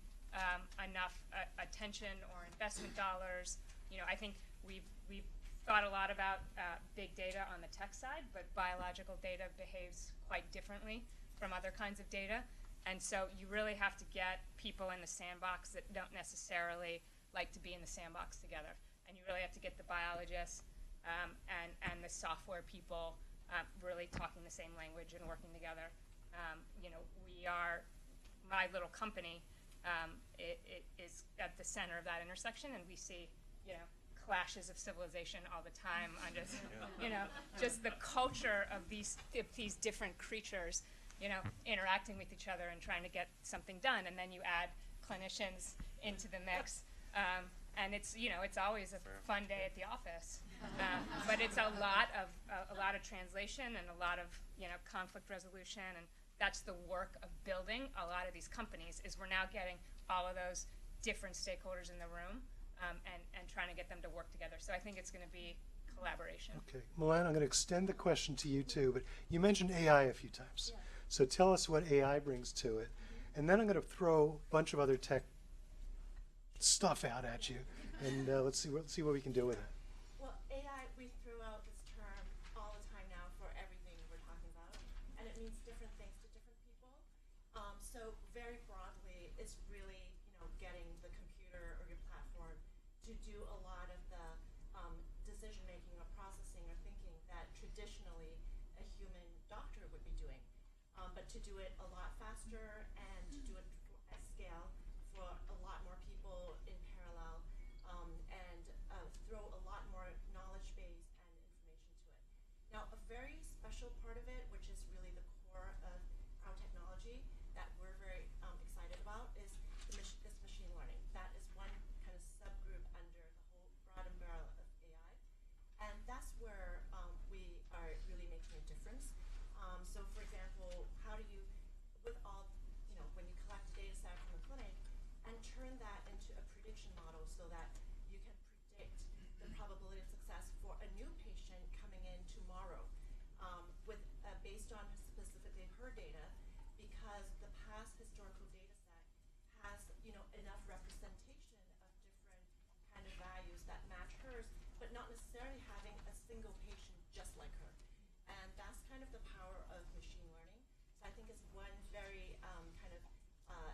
enough attention or investment dollars. You know, I think we've thought a lot about big data on the tech side, but biological data behaves quite differently from other kinds of data. And so you really have to get people in the sandbox that don't necessarily like to be in the sandbox together. And you really have to get the biologists and the software people really talking the same language and working together. You know, my little company it is at the center of that intersection, and we see, you know, clashes of civilization all the time on just, you know, just the culture of these different creatures, you know, interacting with each other and trying to get something done. And then you add clinicians into the mix. And it's, you know, it's always a fun day at the office, but it's a lot of translation and a lot of, you know, conflict resolution, and that's the work of building a lot of these companies. Is we're now getting all of those different stakeholders in the room and trying to get them to work together. So I think it's going to be collaboration. Okay, Mylene, I'm going to extend the question to you too, but you mentioned AI a few times. Yeah. So tell us what AI brings to it, and then I'm going to throw a bunch of other tech stuff out at you, and let's see what we can do with it. Well, AI, we throw out this term all the time now for everything we're talking about, and it means different things to different people. So very broadly, it's really, you know, getting the computer or your platform to do a lot of the decision making or processing or thinking that traditionally a human doctor would be doing, but to do it a lot faster and to do it at scale for a lot more people in parallel, and throw a lot more knowledge base and information to it. Now, a very special part of it, which is really the core of our technology that we're very excited about, is this machine learning. That is one kind of subgroup under the whole broad umbrella of AI, and that's where we are really making a difference. So, for example, how do you, with all, you know, when you collect a data set from a clinic and turn that into a prediction model so that you can predict the probability of success for a new patient coming in tomorrow, based on specifically her data, because the past historical data set has, you know, enough representation of different kind of values that match hers, but not necessarily having a single patient just like her. And that's kind of the power of machine learning. So I think it's one very kind of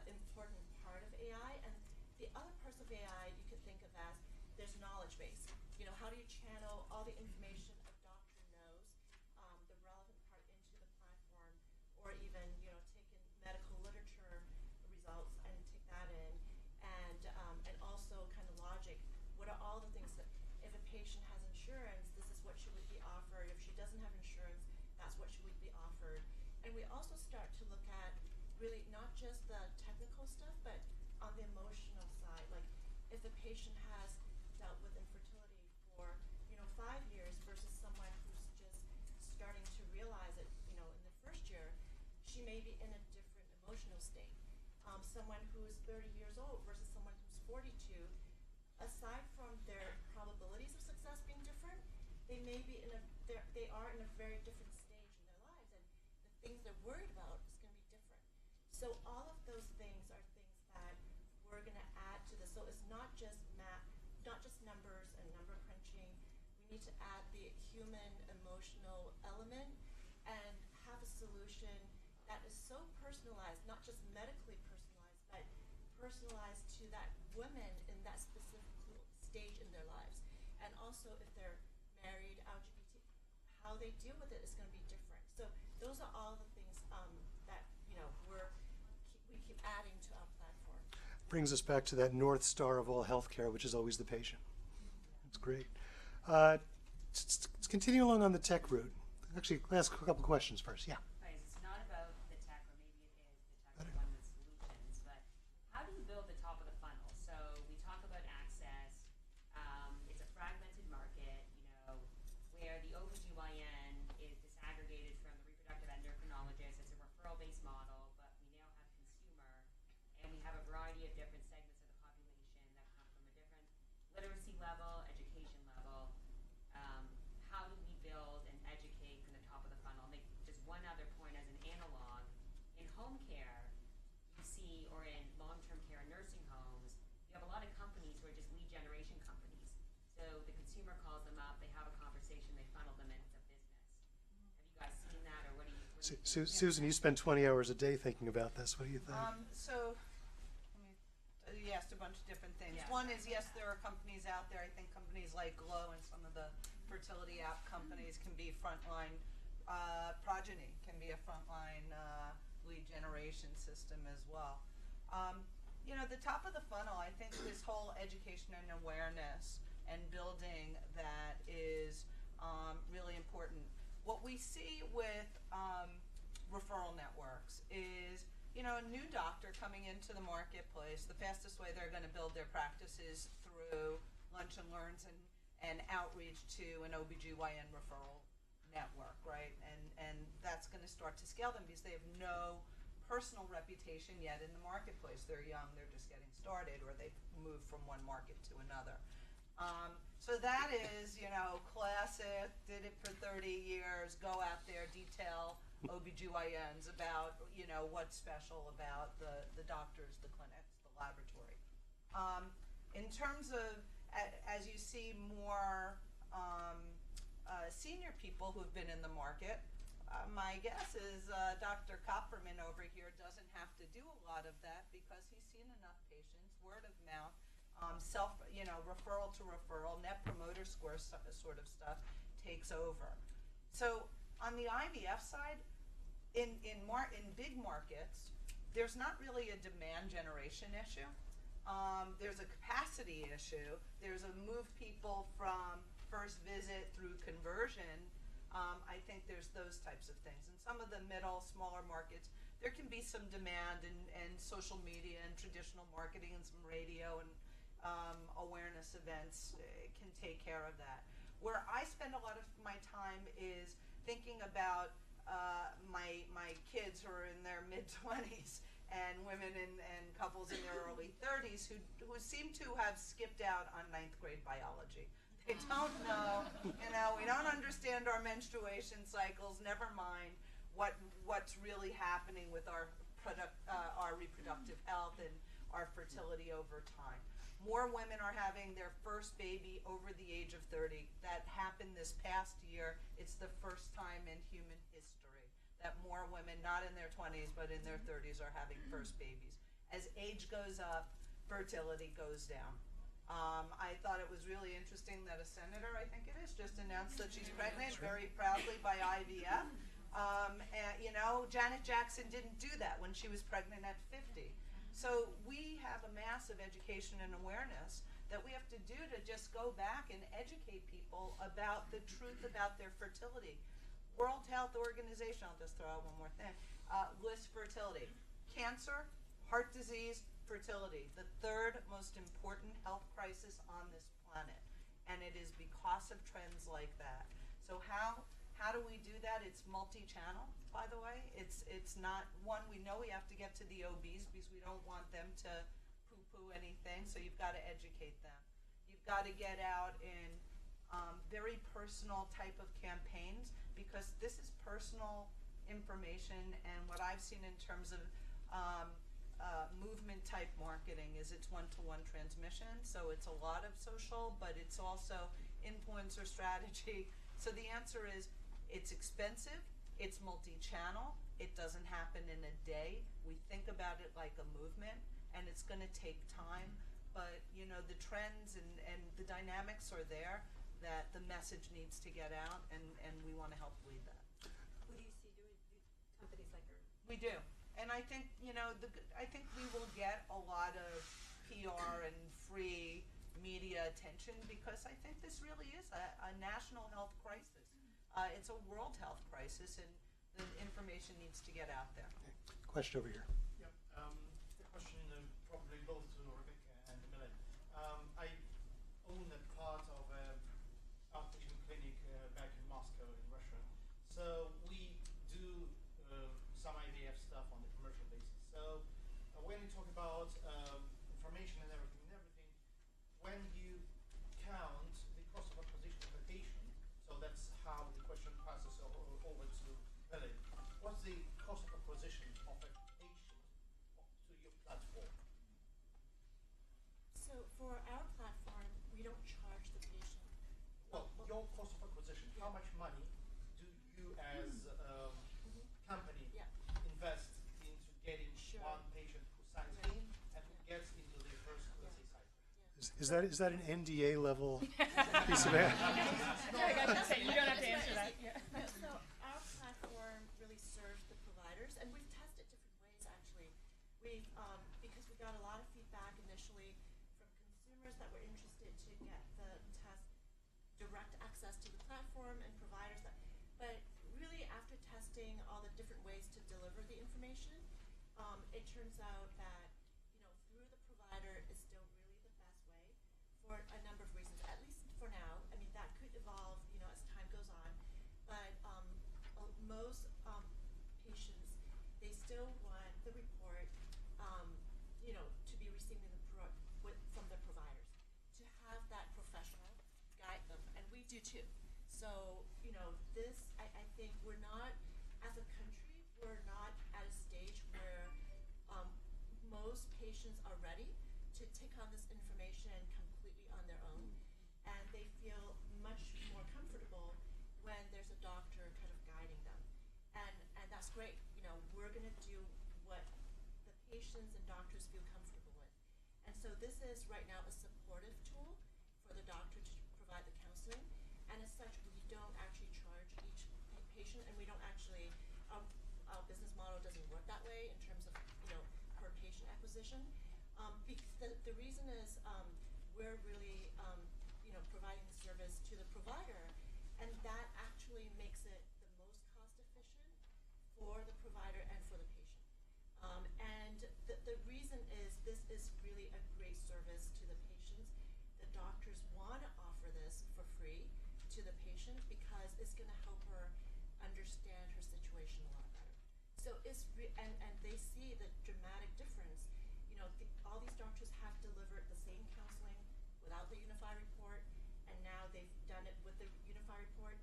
important part of AI. And the other parts of AI you could think of as there's knowledge base. You know, how do you channel all the information a doctor knows, the relevant part into the platform, or even, you know, take in medical literature results and take that in, and also kind of logic. What are all the things that, if a patient has insurance, this is what she would be offered. If she doesn't have insurance, that's what she would be offered. And we also start to look at really not just the technical stuff, but on the emotional side. Like, if the patient has dealt with infertility for, you know, 5 years versus someone who's just starting to realize it, you know, in the first year, she may be in a different emotional state. Someone who's 30 years old versus someone who's 42, aside from their probabilities of success being different, they may be they are in a very different stage in their lives, and the things they're worried about is going to be different. So all of those things are things that we're going to add to this. So it's not just math, not just numbers and number crunching. We need to add the human emotional element, and information that is so personalized, not just medically personalized, but personalized to that woman in that specific stage in their lives. And also if they're married, LGBT, how they deal with it is going to be different. So those are all the things that, you know, we keep adding to our platform. Brings us back to that North Star of all healthcare, which is always the patient. That's great. Let's continue along on the tech route. Actually, let's ask a couple questions first. Yeah. Right, it's not about the tech, or maybe it is the tech one with solutions, but how do you build the top of the funnel? So we talk about access. It's a fragmented market, you know, where the OBGYN is disaggregated from the reproductive endocrinologist. It's a referral-based model, but we now have consumer, and we have a variety of different segments of the population that come from a different literacy level, education level. How do we build and educate from the top of the funnel? Make just one other point as an analog. In home care, you see, or in long-term care and nursing homes, you have a lot of companies who are just lead generation companies. So the consumer calls them up, they have a conversation, they funnel them in, it's a business. Have you guys seen that, or what do you think? Susan, you spend 20 hours a day thinking about this. What do you think? You asked a bunch of different things. Yeah. One is, yes, there are companies out there. I think companies like Glow and some of the fertility app companies can be frontline. Progeny can be a frontline lead generation system as well. You know, the top of the funnel, I think this whole education and awareness and building that is really important. What we see with referral networks is, you know, a new doctor coming into the marketplace, the fastest way they're going to build their practice is through lunch and learns and outreach to an OBGYN referral network, right? And that's going to start to scale them because they have no personal reputation yet in the marketplace. They're young, they're just getting started, or they've moved from one market to another. So that is, you know, classic, did it for 30 years, go out there, detail OBGYNs about, you know, what's special about the doctors, the clinics, the laboratory. In terms of, as you see more senior people who've been in the market, my guess is Dr. Copperman over here doesn't have to do a lot of that because he's seen enough patients, word of mouth, you know, referral to referral, net promoter score sort of stuff takes over. So on the IVF side, in big markets, there's not really a demand generation issue. There's a capacity issue. There's a move people from first visit through conversion. I think there's those types of things. In some of the middle, smaller markets, there can be some demand and social media and traditional marketing and some radio and awareness events can take care of that. Where I spend a lot of my time is thinking about my kids who are in their mid-20s and women and couples in their early 30s who seem to have skipped out on 9th grade biology. They don't know, you know, we don't understand our menstruation cycles, never mind what's really happening with our reproductive health and our fertility over time. More women are having their first baby over the age of 30. That happened this past year. It's the first time in human history that more women, not in their 20s, but in their 30s, are having first babies. As age goes up, fertility goes down. I thought it was really interesting that a senator, I think it is, just announced that she's pregnant very proudly by IVF. And, you know, Janet Jackson didn't do that when she was pregnant at 50. So we have a massive education and awareness that we have to do to just go back and educate people about the truth about their fertility. World Health Organization, I'll just throw out one more thing, lists fertility. Cancer, heart disease, fertility, the third most important health crisis on this planet. And it is because of trends like that. So how do we do that? It's multi-channel, by the way. It's not one, we know we have to get to the OBs because we don't want them to poo-poo anything, so you've got to educate them. You've got to get out in very personal type of campaigns because this is personal information, and what I've seen in terms of movement type marketing is it's one-to-one transmission, so it's a lot of social, but it's also influencer strategy. So the answer is it's expensive, it's multi-channel. It doesn't happen in a day. We think about it like a movement, and it's going to take time. But you know, the trends and the dynamics are there. That the message needs to get out, and we want to help lead that. Who do you see doing companies like her? We do, and I think I think we will get a lot of PR and free media attention because I think this really is a national health crisis. It's a world health crisis, and the information needs to get out there. Question over here. Yep. The question probably both to Rebecca and Mylene. I own a part of a outpatient clinic back in Moscow in Russia. So we do some IVF stuff on the commercial basis. So when you talk about information and everything, when you count the cost of acquisition of a patient, so that's how the question passes over to Mylene. What's the cost of acquisition of a patient to your platform? So for our platform, we don't charge the patient. Well, your cost of acquisition, how much money do you as a company invest into getting one patient who signs in and who gets into the first, let's say, cycle? Is that an NDA level piece of it? You don't have to answer that. Yeah. So our platform really serves the providers, and we've tested different ways actually. We've because we got a lot of feedback initially from consumers that were interested to get the test direct access to the platform and providers but really after testing all the different ways to deliver the information, it turns out that through the provider is still really the best way for a number of reasons, at least for now. I mean, that could evolve, as time goes on. But most patients, they still want the report, to be receiving from their providers, to have that professional guide them, and we do too. So, this, I think we're not, as a country, we're not at a stage where most patients are ready to take on this information completely on their own, and they feel much more comfortable when there's a doctor kind of guiding them, and that's great. We're going to do what the patients and doctors feel comfortable with, and so this is right now a supportive tool for the doctor to provide the counseling, and as such, we don't actually charge each patient, and we don't actually. Our business model doesn't work that way in terms of per patient acquisition. Because the reason is we're really providing the service to the provider, and that actually makes it the most cost efficient for the provider and for the patient. And the reason is this is really a great service to the patients. The doctors want to offer this for free to the patient because it's going to help her understand her situation a lot better. So it's and they see the dramatic difference. All these doctors have delivered the same counseling without the Unify report, and now they've done it with the Unify report.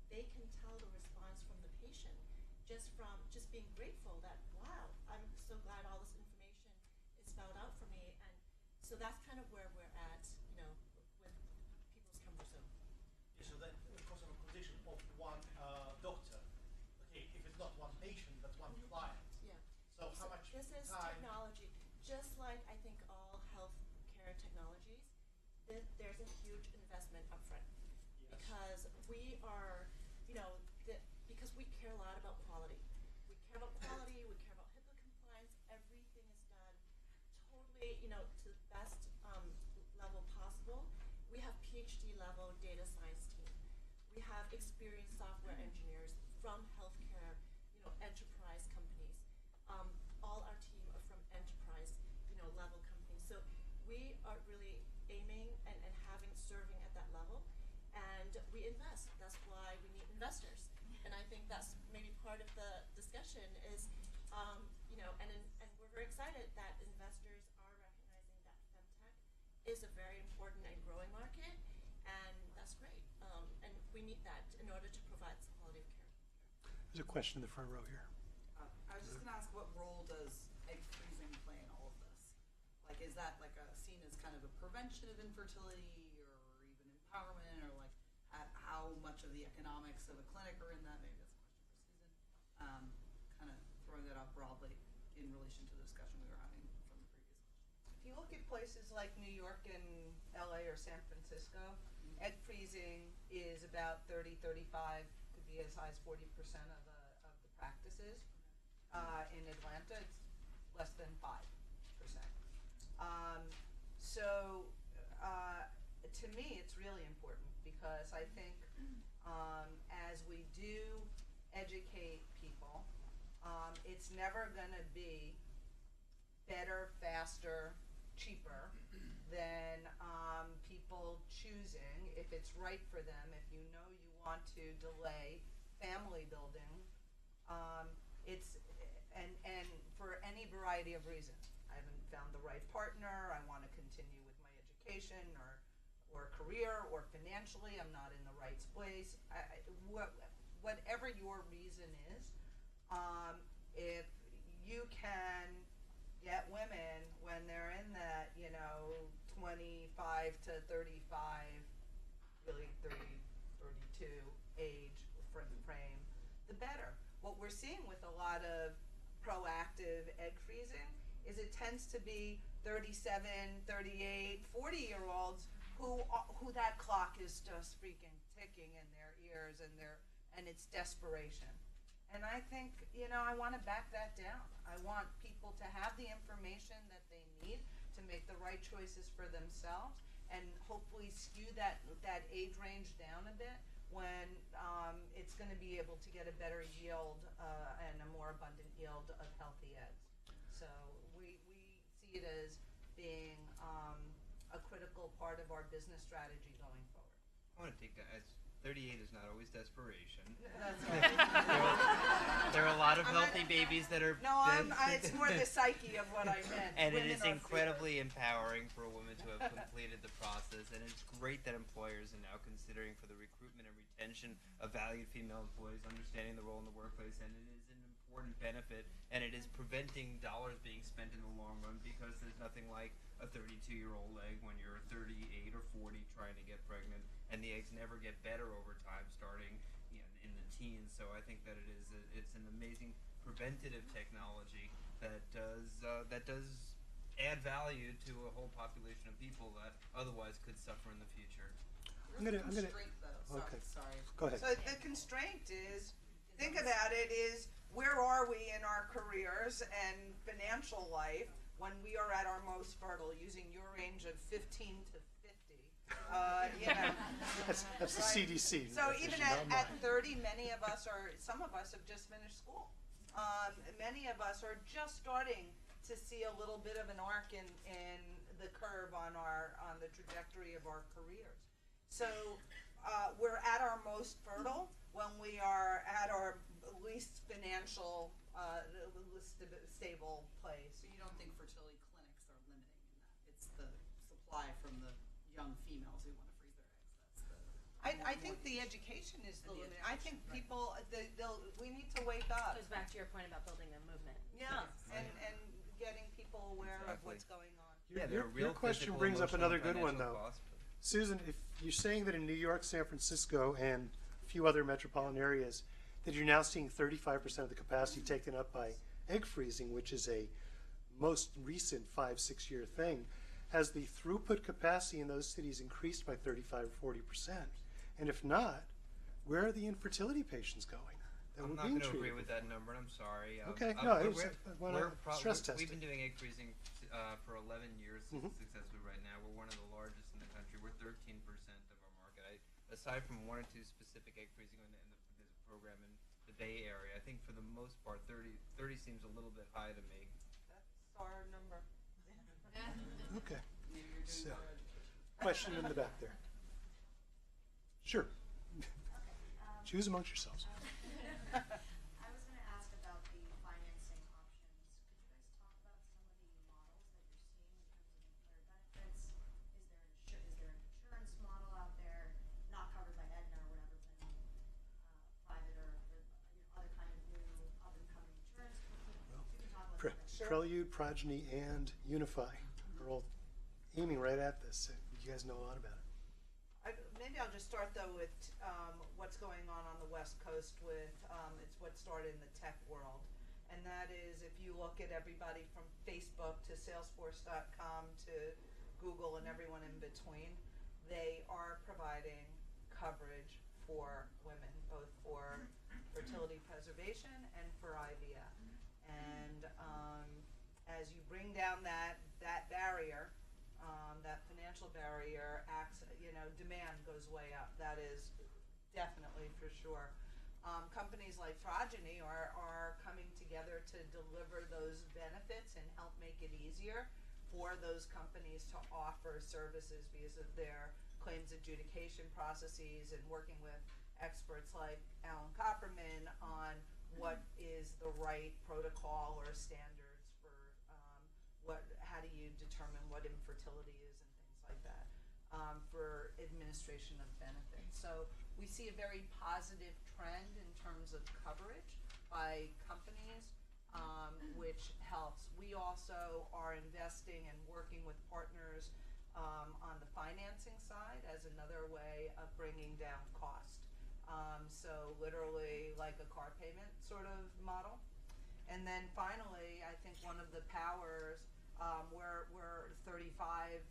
They can tell the response from the patient just being grateful that, wow, I'm so glad all this information is spelled out for me. And so that's kind of where we're at, with people's comfort zone. Yeah, so then the cost of acquisition of one doctor, okay, if it's not one patient, but one client. Yeah. So how much This is time? technology. Just like I think all healthcare technologies, there's a huge investment upfront. Yes. Because we are, because we care a lot about quality. We care about quality, we care about HIPAA compliance, everything is done totally, to the best level possible. We have PhD level data science team. We have experienced software engineers from healthcare, enterprise companies. All our team are from enterprise, level companies. So we are really aiming and serving at that level, and we invest. That's why we need investors. And I think that's maybe part of the discussion is, and we're very excited that investors are recognizing that FEMTECH is a very important and growing market, and that's great. And we need that in order to provide quality of care. There's a question in the front row here. I was just going to ask, what role does egg freezing play in all of this? Like, is that like seen as kind of a prevention of infertility or even empowerment, or like how much of the economics of a clinic are in that? Maybe that's a question for Susan. in relation to the discussion we were having from the previous question. If you look at places like New York and LA or San Francisco, egg freezing is about 30-35, could be as high as 40% of the practices. In Atlanta, it's less than 5%. To me, it's really important because I think as we do educate people, it's never going to be better, faster, cheaper than people choosing, if it's right for them, if you know you want to delay family building, and for any variety of reasons. I haven't found the right partner, I want to continue with my education or career, or financially I'm not in the right place. Whatever your reason is, if you can get women when they're in that, 25 to 35, really 30, 32 age frame, the better. What we're seeing with a lot of proactive egg freezing is it tends to be 37, 38, 40-year-olds who that clock is just freaking ticking in their ears, and it's desperation. And I think, I want to back that down. I want people to have the information that they need to make the right choices for themselves, and hopefully skew that age range down a bit when it's going to be able to get a better yield and a more abundant yield of healthy eggs. So we see it as being a critical part of our business strategy going forward. I want to take that as 38 is not always desperation. That's right. There are a lot of healthy babies that are... No, it's more the psyche of what I meant. And it is incredibly empowering for a woman to have completed the process, and it's great that employers are now considering for the recruitment and retention of valued female employees, understanding the role in the workplace, and it is an important benefit, and it is preventing dollars being spent in the long run, because there's nothing like a 32-year-old egg when you're 38 or 40 trying to get pregnant, and the eggs never get better over time, starting in the teens. So I think that it's an amazing preventative technology that does add value to a whole population of people that otherwise could suffer in the future. I'm gonna though. Okay. Sorry. Go ahead. So the constraint is, think about it, is where are we in our careers and financial life when we are at our most fertile, using your range of 15 to 50. That's the right? CDC. So even at not 30, some of us have just finished school. Many of us are just starting to see a little bit of an arc in the curve on the trajectory of our careers. So we're at our most fertile when we are at our least financial, stable place. So you don't think fertility clinics are limiting in that? It's the supply from the young females who want to freeze their eggs. I think the education is the limit. I think people, we need to wake up. Goes back to your point about building a movement. Yeah, and getting people aware of what's going on. Your question brings up another good one, though. Susan, if you're saying that in New York, San Francisco, and a few other metropolitan areas, that you're now seeing 35% of the capacity taken up by egg freezing, which is a most recent 5-6 year thing, has the throughput capacity in those cities increased by 35 or 40%? And if not, where are the infertility patients going? I'm not going to agree with that number, and I'm sorry. Okay, stress test. We've been doing egg freezing for 11 years successfully right now. We're one of the largest in the country. We're 13% of our market. Aside from 1 or 2 specific egg freezing in the program in the Bay Area, I think for the most part, 30 seems a little bit high to me. That's our number. Okay. So, question in the back there. Sure. Choose amongst yourselves. I was going to ask about the financing options. Could you guys talk about some of the models that you're seeing in terms of employer benefits? Is there an insurance model out there, not covered by Aetna or whatever, but private or other kind of new up-and-coming insurance? You can talk about that. Prelude, Progeny, and Unify are all aiming right at this. You guys know a lot about it. Maybe I'll just start though with what's going on the West Coast with it's what started in the tech world, And that is, if you look at everybody from Facebook to Salesforce.com to Google and everyone in between, they are providing coverage for women, both for fertility preservation and for IVF. And as you bring down that barrier, that financial barrier, demand goes way up. That is definitely for sure. Companies like Progeny are coming together to deliver those benefits and help make it easier for those companies to offer services because of their claims adjudication processes and working with experts like Copperman on what is the right protocol or standards for how do you determine what infertility is and things like that for administration of benefits. So we see a very positive trend in terms of coverage by companies, which helps. We also are investing and working with partners on the financing side as another way of bringing down cost. So literally like a car payment sort of model. And then finally, I think one of the powers, we're 35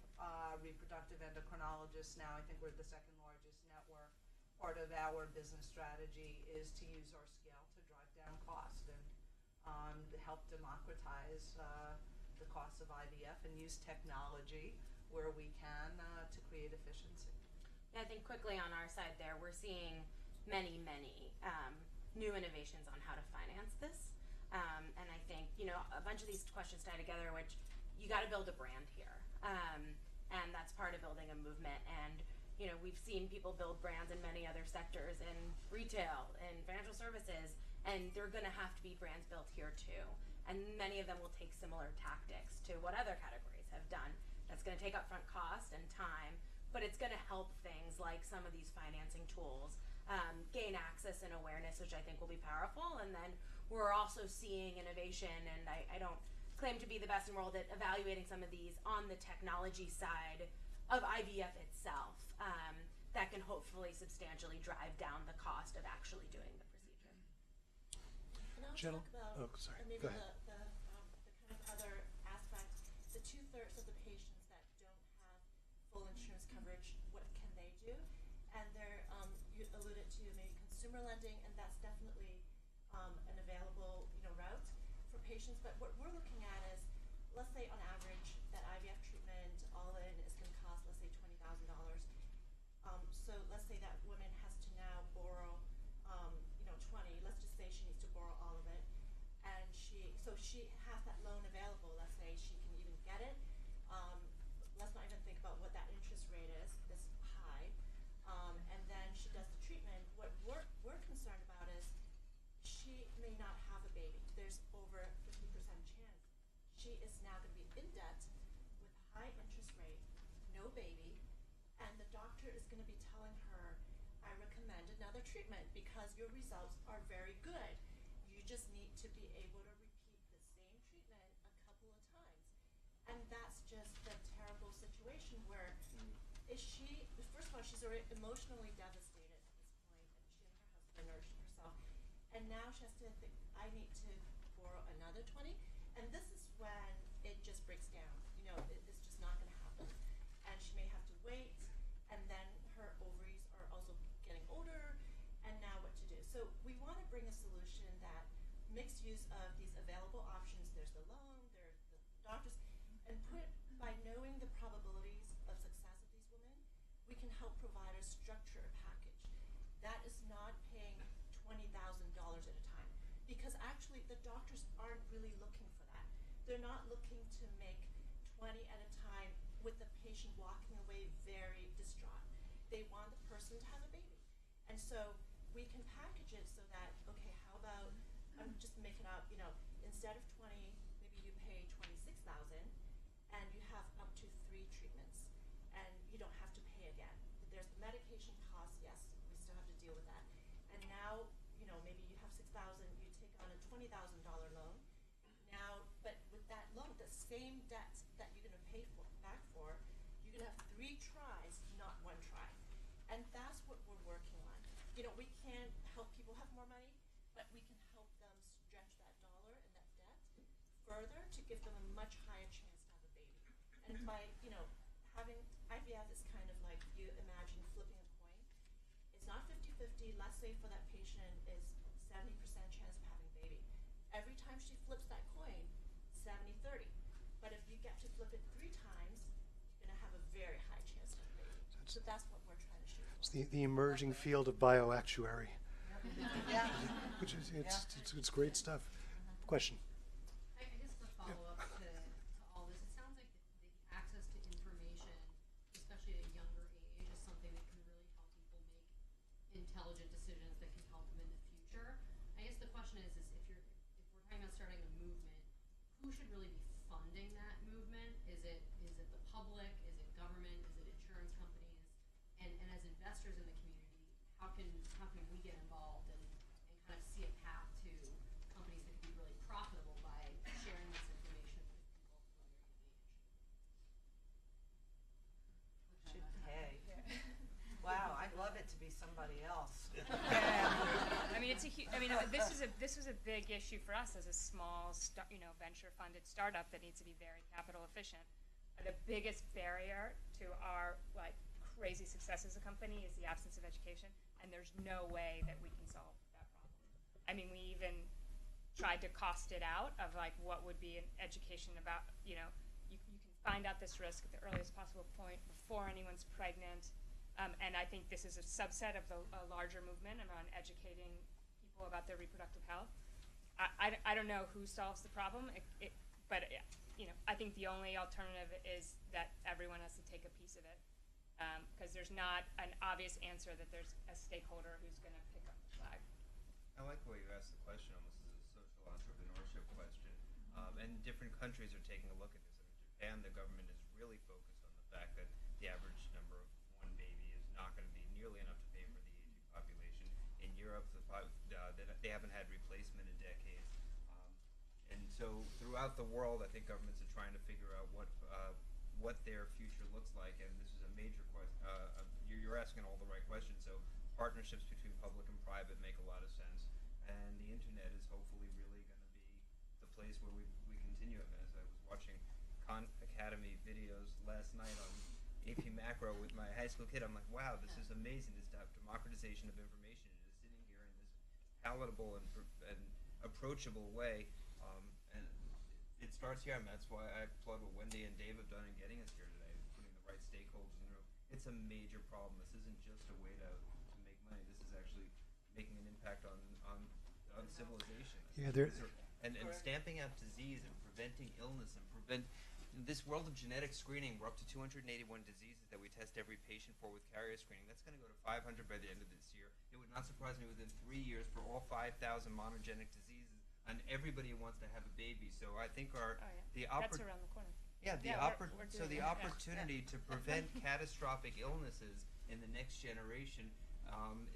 reproductive endocrinologists now. I think we're the second largest network. Part of our business strategy is to use our scale to drive down cost and to help democratize the cost of IVF and use technology where we can to create efficiency. Yeah, I think quickly on our side there, we're seeing many new innovations on how to finance this. And I think, a bunch of these questions tie together, which you got to build a brand here. And that's part of building a movement. And, we've seen people build brands in many other sectors, in retail, in financial services, and they're going to have to be brands built here too. And many of them will take similar tactics to what other categories have done. That's going to take upfront cost and time, but it's going to help things like some of these financing tools gain access and awareness, which I think will be powerful. And then we're also seeing innovation, and I don't claim to be the best in the world at evaluating some of these on the technology side of IVF itself, that can hopefully substantially drive down the cost of actually doing the procedure. And I'll General? talk about maybe Go ahead. the kind of other aspect, the 2/3 of the patients that don't have full insurance coverage, what can they do? And there, you alluded to maybe consumer lending, and that's definitely an available route for patients. But what we're looking at is, let's say on average, that IVF treatment all in is going to cost, let's say, $20,000. So let's say that woman has to now borrow, 20. Let's just say she needs to borrow all of it, and she has that loan available. Let's say she can even get it. Let's not even think about what that interest rate is high, and then she does the treatment. What we're concerned about is she may not have a baby. There's over 50% chance she is now going to be in debt with a high interest rate, no baby, and the doctor is going to be telling her, I recommend another treatment because your results are very good. You just need to be able to repeat the same treatment a couple of times. And that's just the terrible situation where is she, first of all, she's already emotionally devastated at this point, and she and her husband or herself, and now she has to think, I need to borrow another 20, and this is when it just breaks down. It's just not going to happen. And she may have to wait, and then her ovaries are also getting older, and now what to do. So we want to bring a solution that makes use of these available options. There's the loan, there's the doctors, and by knowing the probabilities of success of these women, we can help providers structure a package that is not paying $20,000 at a time, because actually the doctors aren't really looking for that. They're not looking to make 20 at a time with the patient walking away very distraught. They want the person to have a baby. And so we can package it so that, okay, how about, I'm just making up, instead of 20, maybe you pay $26,000 and you have up to 3 treatments and you don't have to pay again. There's the medication costs, yes, we still have to deal with that. And now, maybe you have $6,000, you take on a $20,000 loan. Now, but with that loan, the same debt that you're going to pay back for, you're going to have 3 tries, not 1 try. And that's what we're working on. We can't help people have more money, but we can help them stretch that dollar, and further to give them a much higher chance to have a baby. And by, having IVF is kind of like you imagine flipping a coin. It's not 50-50. Let's say for that patient is 70% chance of having a baby. Every time she flips that coin, 70-30. But if you get to flip it 3 times, you're going to have a very high chance of a baby. So that's what we're trying to shoot for. It's the emerging field of bioactuary. Yeah. Which is, it's great stuff. Question. I guess the follow-up to all this, it sounds like the access to information, especially at a younger age, is something that can really help people make intelligent decisions that can help them in the future. I guess the question is if we're talking about starting a movement, who should really be funding that movement? Is it the public? Is it government? Is it insurance companies? And as investors in the community, how can we get involved and kind of see a path to companies that can be really profitable by sharing this information with people when they're engaged? Should pay. Wow, I'd love it to be somebody else. I mean, this was a big issue for us as a small, venture-funded startup that needs to be very capital efficient. The biggest barrier to our crazy success as a company is the absence of education, and there's no way that we can solve that problem. I mean, we even tried to cost it out of what would be an education about, you can find out this risk at the earliest possible point before anyone's pregnant. And I think this is a subset of a larger movement around educating people about their reproductive health. I don't know who solves the problem, but I think the only alternative is that everyone has to take a piece of it, because there's not an obvious answer that there's a stakeholder who's going to pick up the flag. I like the way you asked the question almost as a social entrepreneurship question. And different countries are taking a look at this. In Japan, the government is really focused on the fact that the average number of one baby is not going to be nearly enough to pay for the aging population. In Europe, they haven't had replacement in decades. And so throughout the world, I think governments are trying to figure out what their future looks like. And this is a major question. You're asking all the right questions. So partnerships between public and private make a lot of sense. And the internet is hopefully really going to be the place where we continue it. As I was watching Khan Academy videos last night on AP Macro with my high school kid, I'm like, wow, this is amazing, this democratization of information. It is sitting here in this palatable and approachable way. And it starts here, and that's why I applaud what Wendy and Dave have done in getting us here today, putting the right stakeholders in the room. It's a major problem. This isn't just a way to make money. This is actually making an impact on civilization. Yeah, and stamping out disease and preventing illness and in this world of genetic screening, we're up to 281 diseases that we test every patient for with carrier screening. That's going to go to 500 by the end of this year. It would not surprise me within 3 years for all 5,000 monogenic diseases and everybody who wants to have a baby. So I think that's around the corner. Yeah, the we're opportunity to prevent catastrophic illnesses in the next generation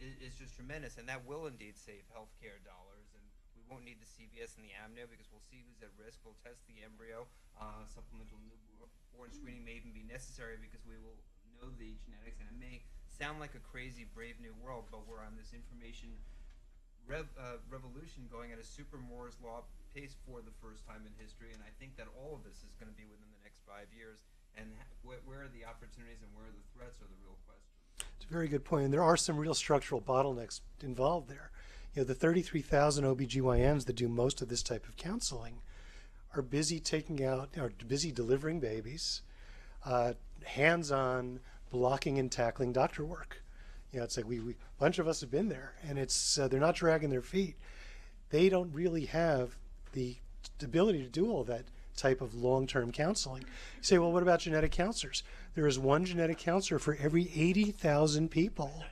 is just tremendous, and that will indeed save healthcare dollars. And we won't need the CVS and the amnio because we'll see who's at risk. We'll test the embryo. Supplemental newborn screening may even be necessary because we will know the genetics, and it may sound like a crazy, brave new world, but we're on this information revolution going at a super Moore's Law pace for the first time in history, and I think that all of this is going to be within the next 5 years, and where are the opportunities and where are the threats are the real question. It's a very good point, and there are some real structural bottlenecks involved there. The 33,000 OBGYNs that do most of this type of counseling are busy delivering babies, hands-on blocking and tackling doctor work. It's like a bunch of us have been there, and it's they're not dragging their feet. They don't really have the ability to do all that type of long-term counseling. You say, well, what about genetic counselors? There is one genetic counselor for every 80,000 people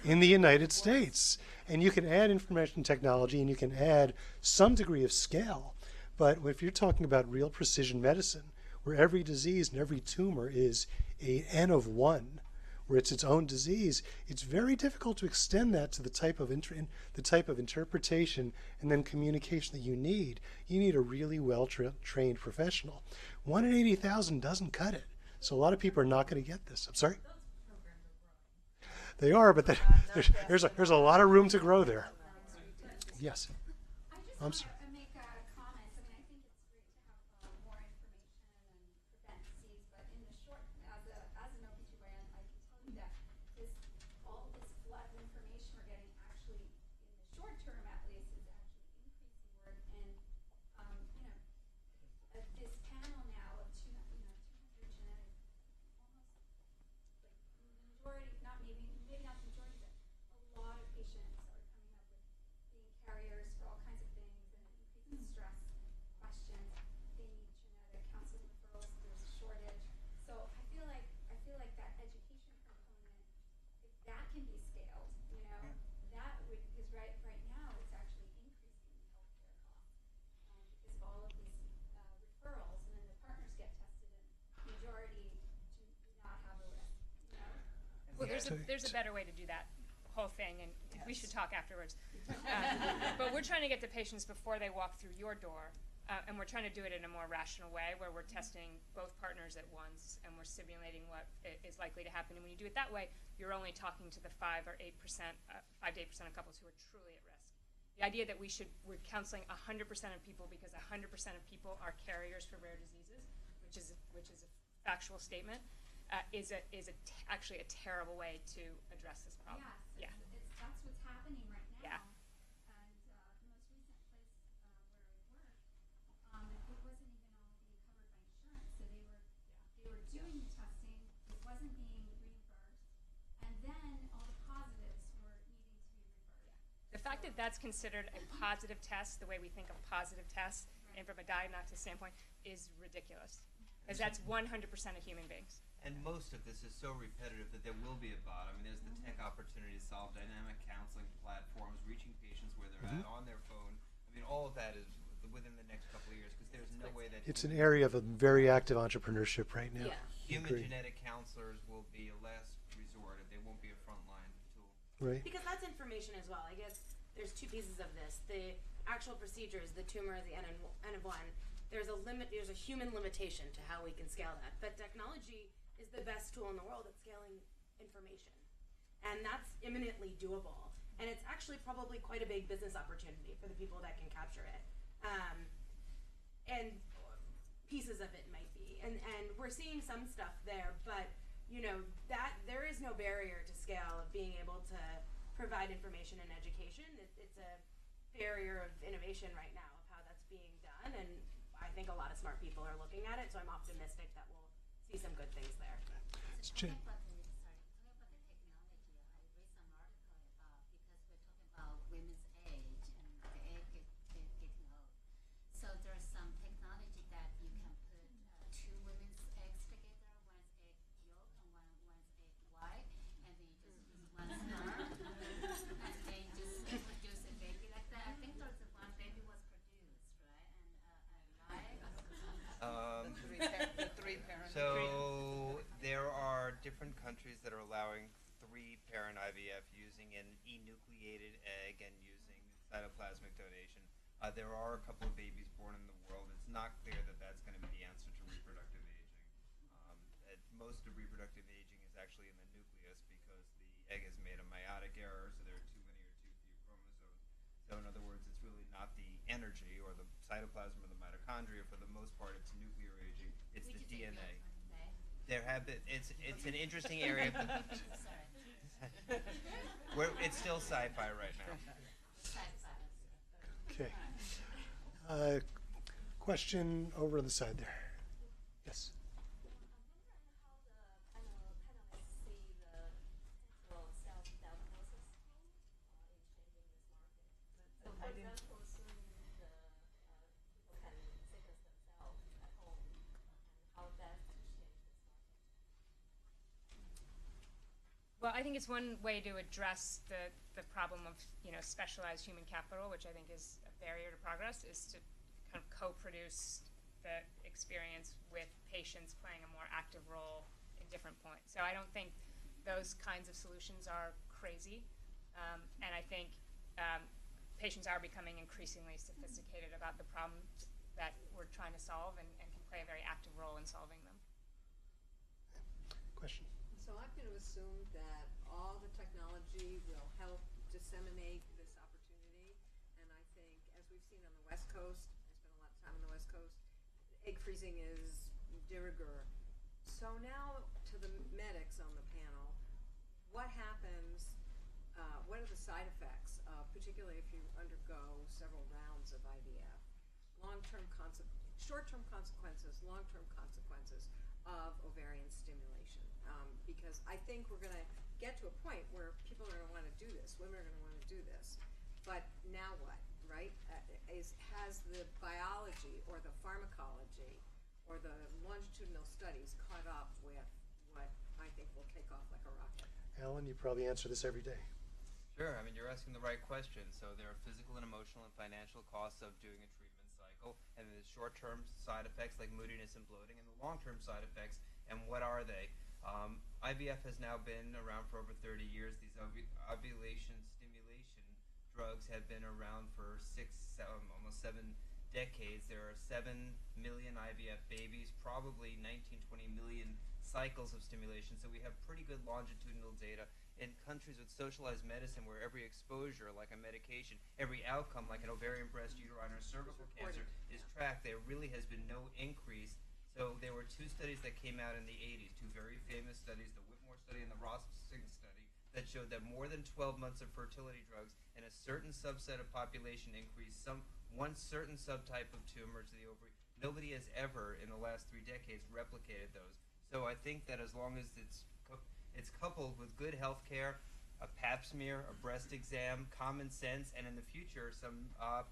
in the United States. And you can add information technology and you can add some degree of scale. But if you're talking about real precision medicine, where every disease and every tumor is a N of 1, where it's its own disease, it's very difficult to extend that to the type of interpretation and then communication that you need. You need a really well-trained professional. 1 in 80,000 doesn't cut it. So a lot of people are not going to get this. I'm sorry? They are, but there's a lot of room to grow there. Yes. I just want to make a comment. I mean, I think it's great. there's a better way to do that whole thing, and we should talk afterwards. But we're trying to get to patients before they walk through your door, and we're trying to do it in a more rational way, where we're testing both partners at once, and we're simulating what is likely to happen. And when you do it that way, you're only talking to the 5 or 8%, 5 to 8% of couples who are truly at risk. The idea that we're counseling 100% of people because 100% of people are carriers for rare diseases, which is a factual statement, is actually a terrible way to address this problem. Yes, that's what's happening right now. Yeah. And the most recent place where I worked, it wasn't even all being covered by insurance. So they were doing the testing, it wasn't being reimbursed, and then all the positives were needing to be reversed. The fact that that's considered a positive test, the way we think of positive tests, and from a diagnostic standpoint, is ridiculous. Because that's 100% of human beings. And most of this is so repetitive that there will be a bot. I mean, there's the tech opportunity to solve dynamic counseling platforms, reaching patients where they're at on their phone. I mean, all of that is within the next couple of years, because there's no way that... It's an area of a very active entrepreneurship right now. Yeah. Human genetic counselors will be a last resort. They won't be a frontline tool. Right. Because that's information as well. I guess there's two pieces of this. The actual procedures, the tumor, the N of 1, there's a human limitation to how we can scale that. But technology is the best tool in the world at scaling information. And that's imminently doable. And it's actually probably quite a big business opportunity for the people that can capture it. And pieces of it might be. And we're seeing some stuff there, but that there is no barrier to scale of being able to provide information and education. It's a barrier of innovation right now of how that's being done. And I think a lot of smart people are looking at it, so I'm optimistic that we'll see some good things there. Talking about the technology, I read some article about, because we're talking about women's age and the egg getting old. So there's some technology that you can put 2 women's eggs together, one's egg yolk and one's egg white, and then you just use one sperm, and then just produce a baby like that. I think there's one baby was produced, right? The three-parent. So there are different countries that are allowing 3-parent IVF using an enucleated egg and using cytoplasmic donation. There are a couple of babies born in the world. It's not clear that that's going to be the answer to reproductive aging. Most of reproductive aging is actually in the nucleus because the egg has made a meiotic error, so there are too many or too few chromosomes. So in other words, it's really not the energy or the cytoplasm or the mitochondria. For the most part, it's nuclear aging. It's the DNA. There have been. It's an interesting area. It's still sci-fi right now. Okay. Question over on the side there. Yes. Well, I think it's one way to address the problem of specialized human capital, which I think is a barrier to progress, is to kind of co-produce the experience with patients playing a more active role in different points. So I don't think those kinds of solutions are crazy, and I think patients are becoming increasingly sophisticated about the problems that we're trying to solve and can play a very active role in solving them. Question. So I'm going to assume that all the technology will help disseminate this opportunity, and I think, as we've seen on the West Coast, I spent a lot of time on the West Coast, egg freezing is de rigueur. So now to the medics on the panel, what happens, what are the side effects, particularly if you undergo several rounds of IVF? Short-term consequences, long-term consequences of ovarian stimulation. Because I think we're going to get to a point where people are going to want to do this, women are going to want to do this, but now what, right? Has the biology or the pharmacology or the longitudinal studies caught up with what I think will take off like a rocket? Alan, you probably answer this every day. Sure. I mean, you're asking the right question. So there are physical and emotional and financial costs of doing a treatment cycle, and there's short-term side effects like moodiness and bloating, and the long-term side effects. And what are they? IVF has now been around for over 30 years. These ovulation stimulation drugs have been around for almost 7 decades. There are 7 million IVF babies, probably 19, 20 million cycles of stimulation. So we have pretty good longitudinal data. In countries with socialized medicine, where every exposure, like a medication, every outcome, like an ovarian, breast, uterine, or cervical cancer, is tracked, there really has been no increase. So there were 2 studies that came out in the 80s, 2 very famous studies, the Whitmore study and the Rossing study, that showed that more than 12 months of fertility drugs in a certain subset of population increased one certain subtype of tumor to the ovary. Nobody has ever, in the last 3 decades, replicated those. So I think that as long as it's coupled with good health care, a pap smear, a breast exam, common sense, and in the future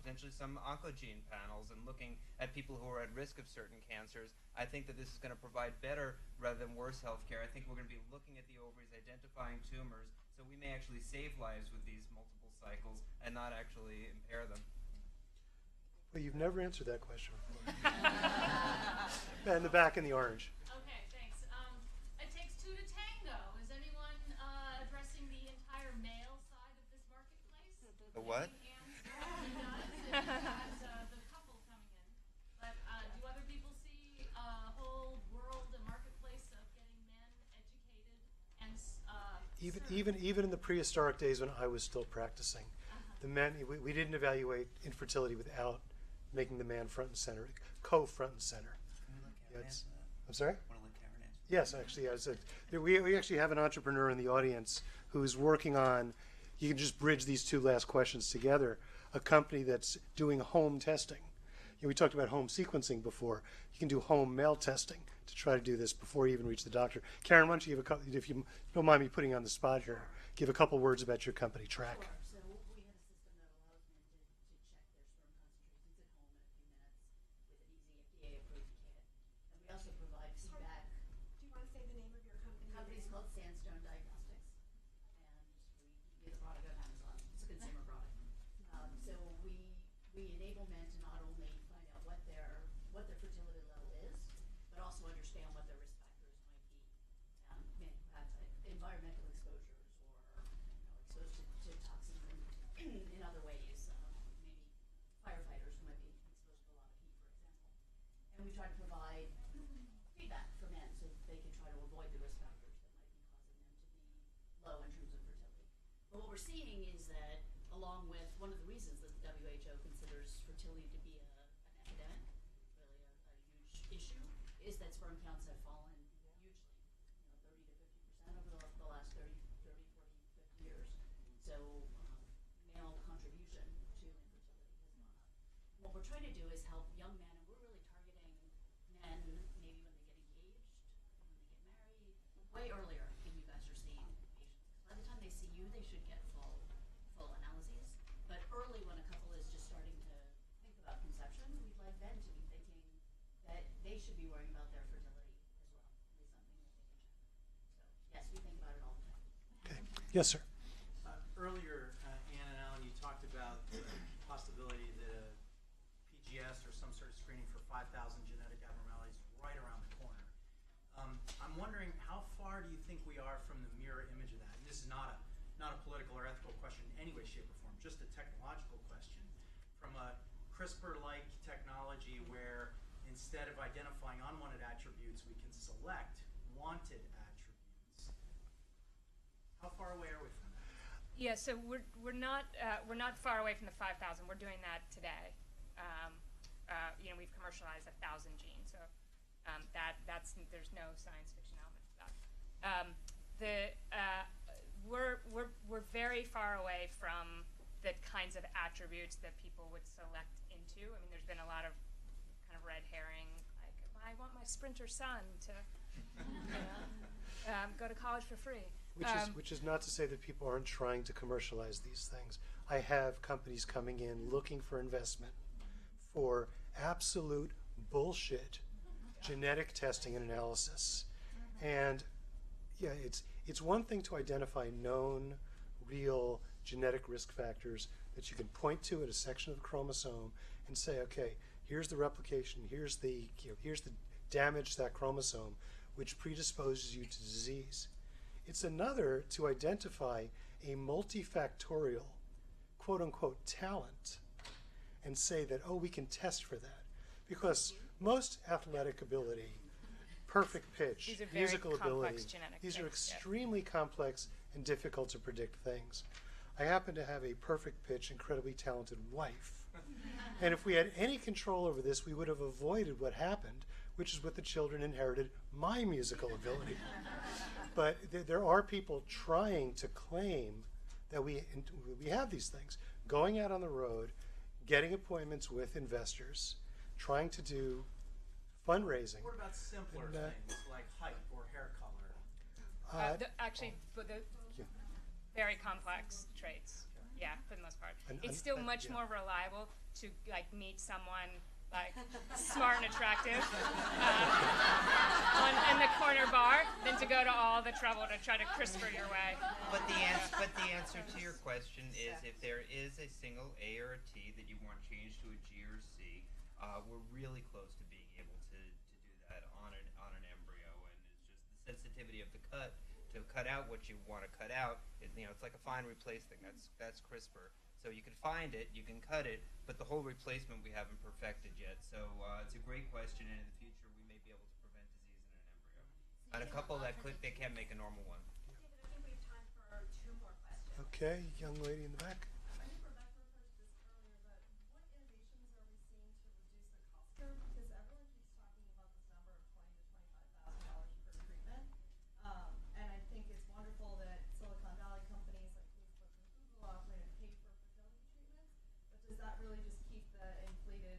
potentially some oncogene panels and looking at people who are at risk of certain cancers, I think that this is going to provide better rather than worse health care. I think we're going to be looking at the ovaries, identifying tumors, so we may actually save lives with these multiple cycles and not actually impair them. Well, you've never answered that question before. In the back in the orange. Okay, thanks. It takes 2 to tango. Is anyone addressing the entire male side of this marketplace? The what? As the couple coming in. But do other people see a whole world, a marketplace of getting men educated and Even in the prehistoric days when I was still practicing, the men, we didn't evaluate infertility without making the man front and center, front and center. I'm sorry? Yes, actually, we actually have an entrepreneur in the audience who's working on, you can just bridge these 2 last questions together, a company that's doing home testing. We talked about home sequencing before. You can do home male testing to try to do this before you even reach the doctor. Karen, why don't you give a couple, if you don't mind me putting you on the spot here, give a couple words about your company, Track. Sure. So we have a system that allows men to check their sperm concentrations at home in a few minutes with an easy FDA-approved kit. And we also provide feedback. Do you want to say the name of your company? The company's called Sandstone Diagnostics, and we get the product on Amazon. It's a consumer product. So we enable men to not only find out what their fertility level is, but also understand what their risk factors might be. Environmental exposures or exposed to toxins in other ways. Maybe firefighters who might be exposed to a lot of heat, for example. And we try to provide feedback for men so that they can try to avoid the risk factors that might be causing them to be low in terms of fertility. But what we're seeing is that along with one of the reasons that the WHO considers fertility to be an epidemic, really a huge issue, is that sperm counts have fallen hugely, 30 to 50% over the last 30, 40, 50 years. So male contribution to infertility has gone up. What we're trying to do is help young men, and we're really targeting men maybe when they get engaged, when they get married, way earlier than you guys are seeing patients. By the time they see you, they should get full analyses. But early, when a couple is just starting to think about conception, we'd like them to be thinking that they should be worrying about their fertility as well. At least something that they can check. So yes, we think about it all the time. Okay. Yes, sir. Earlier, Ann and Alan, you talked about the possibility that a PGS or some sort of screening for 5,000 genetic abnormalities is right around the corner. I'm wondering, how far do you think we are from the mirror image of that? And this is not a political or ethical question in any way, shape, or form, just a technological question. From a CRISPR-like technology where instead of identifying unwanted attributes, we can select wanted attributes. How far away are we from that? Yeah, so we're not far away from the 5,000. We're doing that today. We've commercialized 1,000 genes, so there's no science fiction element to that. We're very far away from the kinds of attributes that people would select into. I mean, there's been a lot of kind of red herring, like, I want my sprinter son to go to college for free. Which is not to say that people aren't trying to commercialize these things. I have companies coming in looking for investment for absolute bullshit genetic testing and analysis. And yeah, it's one thing to identify known, real genetic risk factors that you can point to at a section of the chromosome and say, okay, here's the replication, here's the damage to that chromosome. which predisposes you to disease. It's another to identify a multifactorial, quote unquote, talent and say that, oh, we can test for that. Because most athletic ability, perfect pitch, These are very musical ability, complex genetic these are things, yeah. extremely complex and difficult to predict things. I happen to have a perfect pitch, incredibly talented wife. And if we had any control over this, we would have avoided what happened, which is what the children inherited, my musical ability. But there are people trying to claim that we have these things, going out on the road, getting appointments with investors, trying to do fundraising. What about simpler things like height or hair color? Actually, for the very complex traits, yeah, for the most part. It's still much more reliable to like meet someone like smart and attractive in the corner bar than to go to all the trouble to try to CRISPR your way. But the answer to your question is, if there is a single A or a T that you want changed to a G or C, we're really close to being able to do that on an embryo, and it's just the sensitivity of the cut to cut out what you want to cut out. It's like a find replace thing. That's CRISPR. So you can find it, you can cut it, but the whole replacement we haven't perfected yet. So it's a great question, and in the future we may be able to prevent disease in an embryo. And a couple that can't make a normal one. David, I think we have time for 2 more questions. Okay, young lady in the back. I think Rebecca referred to this earlier, but what innovations are we seeing to reduce the cost curve? Because everyone keeps talking about this number of $20,000 to $25,000 per treatment. And I think it's wonderful that Silicon Valley companies like Facebook and Google are offering to pay for fertility treatments. But does that really just keep the inflated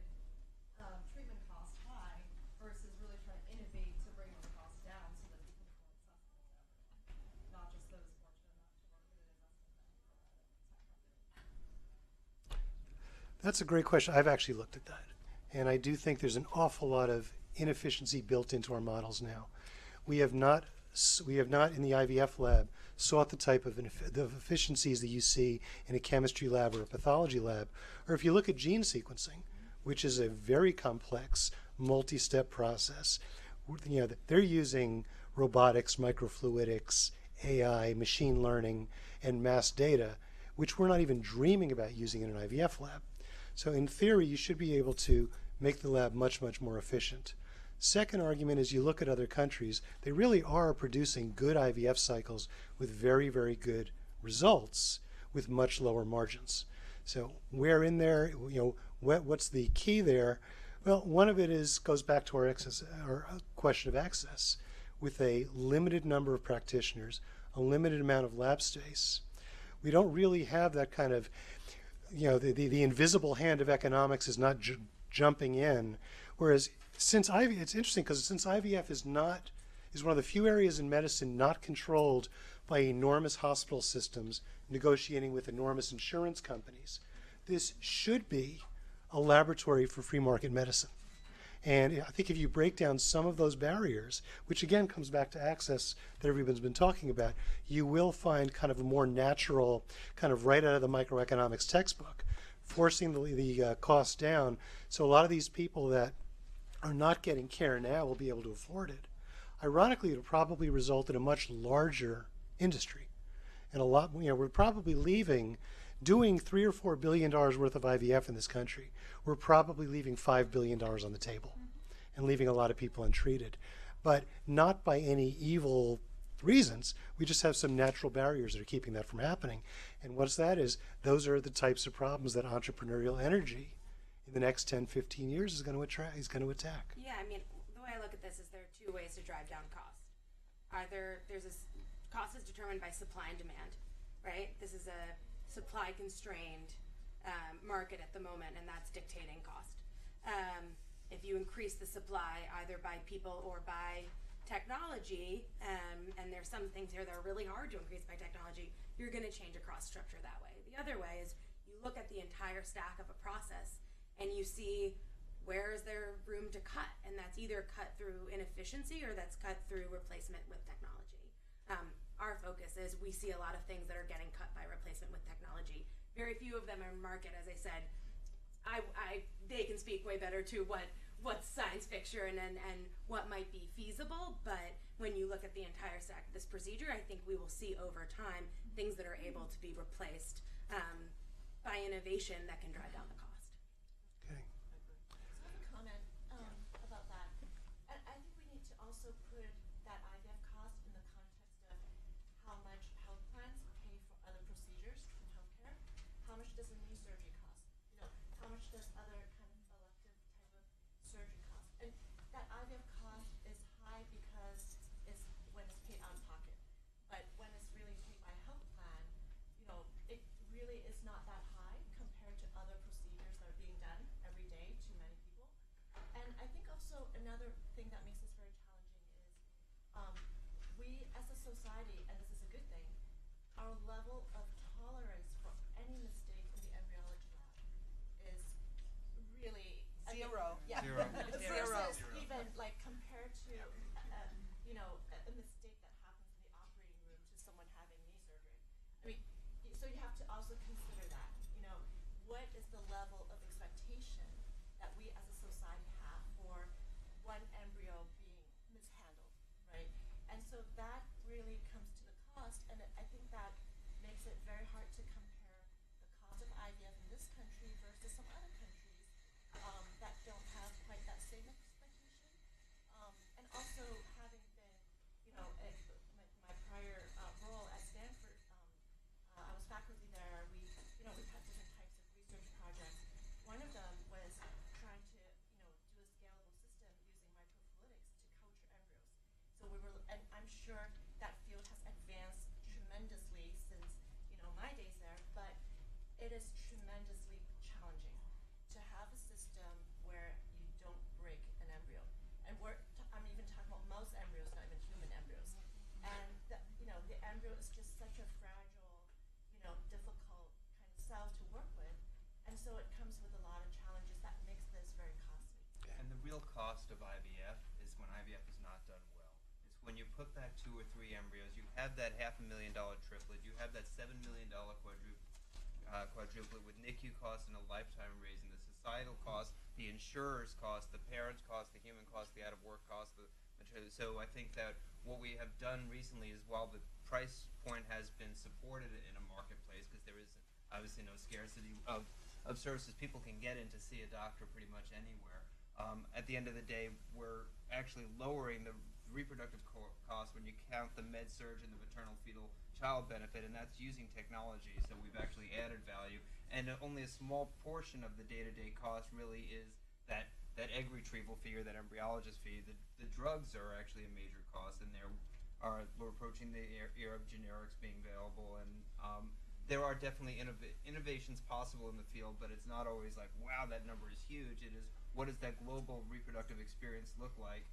treatment costs high versus really trying to innovate to bring the cost down so that it becomes more accessible to everyone, not just those fortunate enough to work at an investment bank or at a tech company? That's a great question. I've actually looked at that. And I do think there's an awful lot of inefficiency built into our models now. We have not in the IVF lab sought the type of the efficiencies that you see in a chemistry lab or a pathology lab. Or if you look at gene sequencing, which is a very complex, multi-step process, they're using robotics, microfluidics, AI, machine learning, and mass data, which we're not even dreaming about using in an IVF lab. So in theory, you should be able to make the lab much, much more efficient. Second argument is you look at other countries, they really are producing good IVF cycles with very, very good results with much lower margins. So where in there, what's the key there? Well, one of it goes back to our question of access. With a limited number of practitioners, a limited amount of lab space, we don't really have that kind of, the invisible hand of economics is not jumping in. Whereas it's interesting because since IVF is one of the few areas in medicine not controlled by enormous hospital systems negotiating with enormous insurance companies, this should be a laboratory for free market medicine. And I think if you break down some of those barriers, which again comes back to access that everyone's been talking about, you will find kind of a more natural, kind of right out of the microeconomics textbook, forcing the cost down. So a lot of these people that are not getting care now will be able to afford it. Ironically, it'll probably result in a much larger industry. And a lot, we're probably doing $3 or $4 billion worth of IVF in this country. We're probably leaving $5 billion on the table and leaving a lot of people untreated. But not by any evil reasons. We just have some natural barriers that are keeping that from happening. And what's that is, those are the types of problems that entrepreneurial energy in the next 10, 15 years is going to attack. Yeah, I mean, the way I look at this is there are 2 ways to drive down cost. Cost is determined by supply and demand, right? This is a supply-constrained market at the moment, and that's dictating cost. If you increase the supply either by people or by technology, and there's some things here that are really hard to increase by technology, you're going to change a cost structure that way. The other way is you look at the entire stack of a process and you see where is there room to cut, and that's either cut through inefficiency or that's cut through replacement with technology. Our focus is we see a lot of things that are getting cut by replacement with technology. Very few of them are in market, as I said. They can speak way better to what's science fiction and what might be feasible, but when you look at the entire stack of this procedure, I think we will see over time things that are able to be replaced by innovation that can drive down the cost. Okay. So I have a comment about that. And I think we need to also put that IVF cost in the context of how much health plans pay for other procedures in healthcare. How much does a knee surgery cost? You know, how much does other kind of elective type of surgery cost? And that IVF cost is high because it's when it's paid out of pocket. But when it's really paid by a health plan, you know, it really is not that high compared to other procedures that are being done every day to many people. And I think also another thing that makes this very challenging is we as a society, and this is a good thing, our level of tolerance for any mistake in the embryology lab is really Zero. Yeah. Zero. Versus even like compared to you know, a mistake that happens in the operating room to someone having knee surgery. I mean, so you have to also consider that. You know, what is the level of expectation that we as a society have for one embryo being mishandled, right? And so that really comes to the cost, and I think that makes it very hard to compare the cost of IVF in this country versus some other countries that don't have quite that same expectation. And also having been, you know, my prior role at Stanford, I was faculty there. We've had different types of research projects. One of them was trying to, you know, do a scalable system using microfluidics to culture embryos. So and I'm sure that field has advanced tremendously since, you know, my days there, but it is tremendously challenging to have a system where you don't break an embryo. And I'm even talking about mouse embryos, not even human embryos. And you know, the embryo is just such a fragile, you know, difficult kind of cell to work with. And so it comes with a lot of challenges that makes this very costly. And the real cost of IVF is when IVF is not done well. It's when you put back 2 or 3 embryos, you have that $500,000 triplet, you have that $7 million quadruplet with NICU costs and a lifetime raising, the societal cost, the insurer's cost, the parents' cost, the human cost, the out-of-work cost, the material. So I think that what we have done recently is, while the price point has been supported in a marketplace, because there is obviously no scarcity of services, people can get in to see a doctor pretty much anywhere. At the end of the day, we're actually lowering the reproductive cost when you count the med-surg and the maternal fetal child benefit, and that's using technology, so we've actually added value. And only a small portion of the day-to-day cost really is that egg retrieval fee or that embryologist fee. The drugs are actually a major cost, and we're approaching the era of generics being available, and there are definitely innovations possible in the field, but it's not always like, wow, that number is huge. It is, what does that global reproductive experience look like?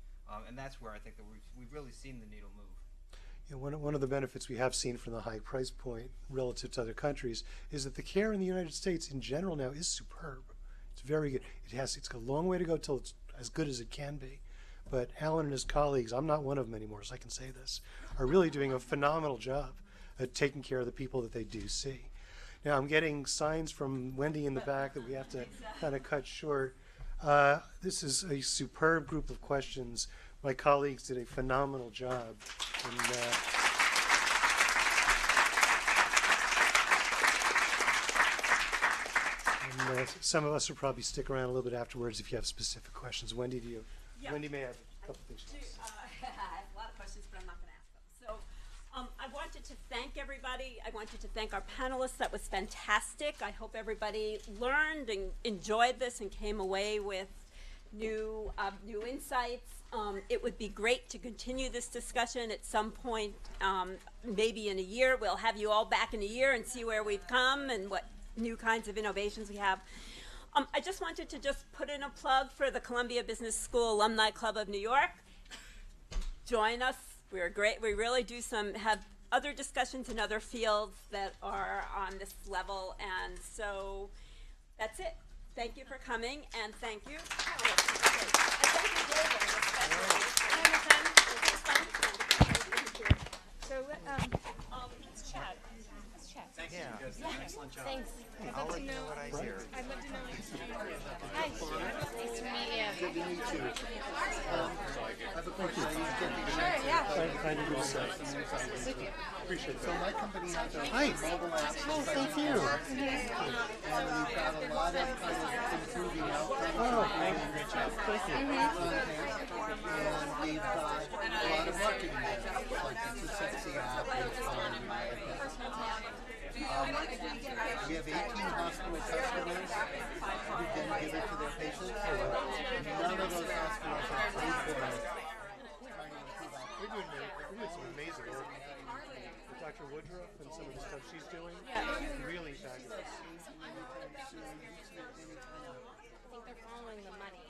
And that's where I think that we've really seen the needle move. You know, one of the benefits we have seen from the high price point relative to other countries is that the care in the United States in general now is superb. It's very good. It's got a long way to go till it's as good as it can be. But Alan and his colleagues, I'm not one of them anymore, so I can say this, are really doing a phenomenal job at taking care of the people that they do see. Now, I'm getting signs from Wendy in the back that we have to kind of cut short. This is a superb group of questions. My colleagues did a phenomenal job. And some of us will probably stick around a little bit afterwards if you have specific questions. Wendy, do you? Yeah. Wendy may have a couple things. I have a lot of questions, but I'm not going to ask them. So I wanted to thank everybody. I wanted to thank our panelists. That was fantastic. I hope everybody learned and enjoyed this and came away with new insights. It would be great to continue this discussion at some point, maybe in a year. We'll have you all back in a year and see where we've come and what new kinds of innovations we have. I just wanted to put in a plug for the Columbia Business School Alumni Club of New York. Join us. We're great. We really do have other discussions in other fields that are on this level. And so that's it. Thank you for coming, and thank you. So let's chat. Thanks. Yeah. You guys did an excellent job. Thanks. I'll let you know what I hear. I'd love to know. Hi. Nice to meet you. Good to meet you. I have a question. Sure, yeah. kind of do so. Appreciate it. So my company has a Hi. mobile app. Oh, thank you. And we've got a lot of kind of improving outcomes. Oh, thank you. Thank you. And we've got a lot of marketing there. Like it's a sexy app. It's fun. We have 18 hospital customers who then give it to their patients. None of those hospitals have paid for it. We're doing some amazing work. With Dr. Woodruff and some of the stuff she's doing. Really fabulous. I think they're following the money.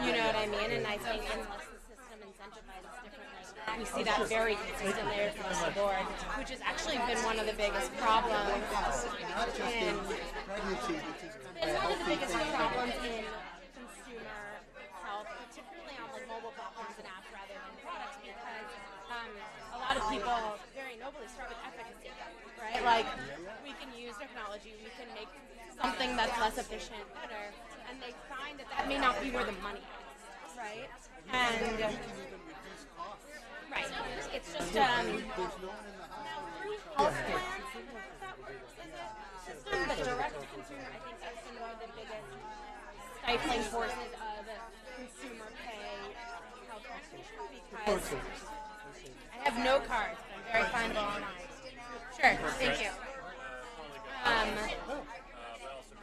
You know what I mean? And I think unless the system incentivizes differently, we see that very consistently across the board, which has actually been one of the biggest problems in consumer health, particularly on like mobile platforms and apps rather than products, because a lot of people very nobly start with efficacy, right? Like, we can use technology, we can make something that's less efficient better, and they find that that may not be where the money is, right? And right, it's just health plans system, the direct to consumer, I think that's been one of the biggest stifling forces of consumer pay healthcare because I have no cards, but I'm very findable online. Sure, thank you.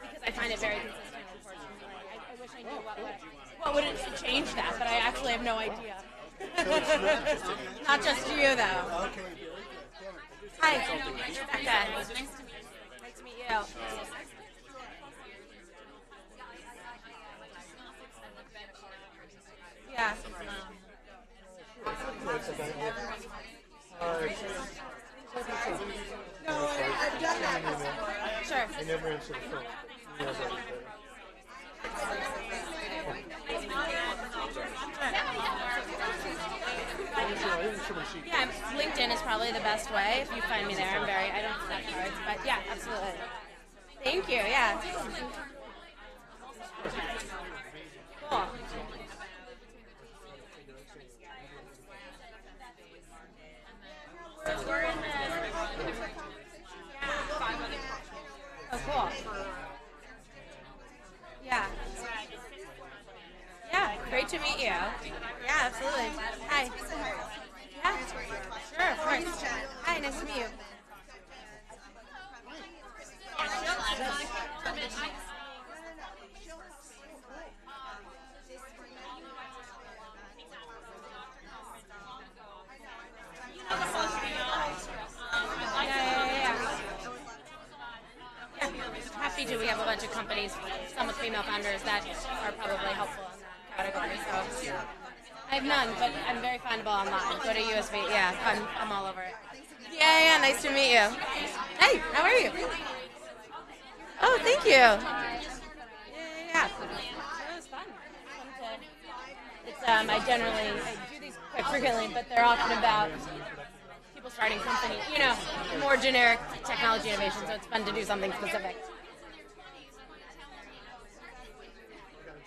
Because I find it very consistent, unfortunately. I wish I knew what would change that, but I actually have no idea. Not just you, though. Hi. Rebecca. Nice to meet you. Nice to meet you. Yeah. Sure. I never answer the phone. Yeah, LinkedIn is probably the best way. If you find me there, I don't set cards, but yeah, absolutely. Thank you, yeah. Cool. We're in the... Oh, cool. Yeah. Yeah, great to meet you. Yeah, absolutely. Hi. Yeah, sure, of course. Hi, nice to meet you. Happy to. We have a bunch of companies, some with female founders that are probably helpful in that category. So I have none, but I'm very findable online. Go to USB. Yeah, I'm all over it. Yeah, nice to meet you. Hey, how are you? Oh, thank you. Yeah. It was fun. It's I do these quite frequently, but they're often about people starting companies, more generic technology innovation, so it's fun to do something specific.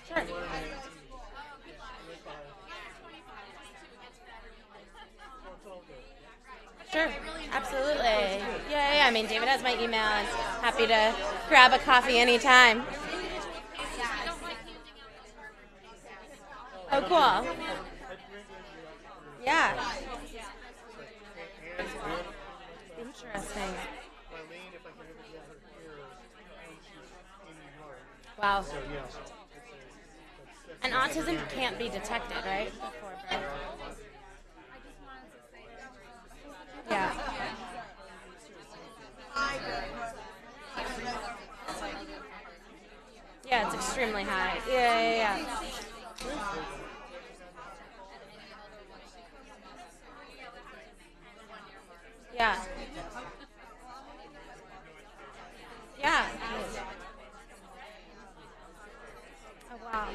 Sure. Sure, absolutely. Yeah, I mean, David has my email and happy to grab a coffee anytime. Oh, cool. Yeah. Interesting. Wow. And autism can't be detected, right? Before birth. Yeah. Yeah, it's extremely high. Yeah. Yeah. Yeah. Oh, wow.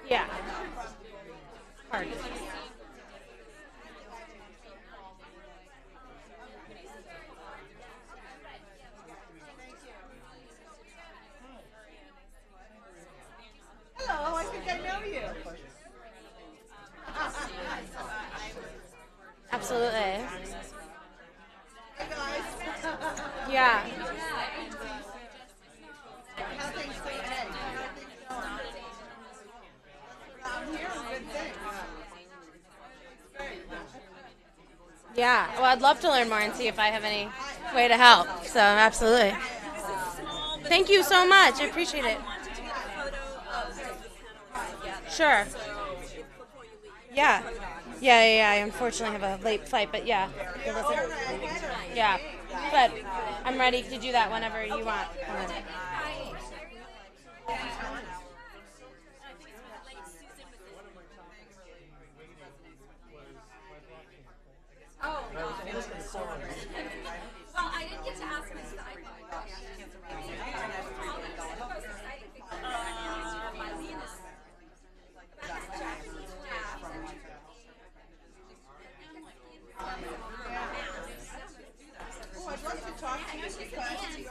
Yeah. Hard. Yeah. Yeah, well, I'd love to learn more and see if I have any way to help. So, absolutely. Thank you so much. I appreciate it. Sure. Yeah. Yeah. I unfortunately have a late flight, but yeah. Yeah. But I'm ready to do that whenever you want. Oh, well, I didn't get to ask my side. Oh, I'd love to talk to you because you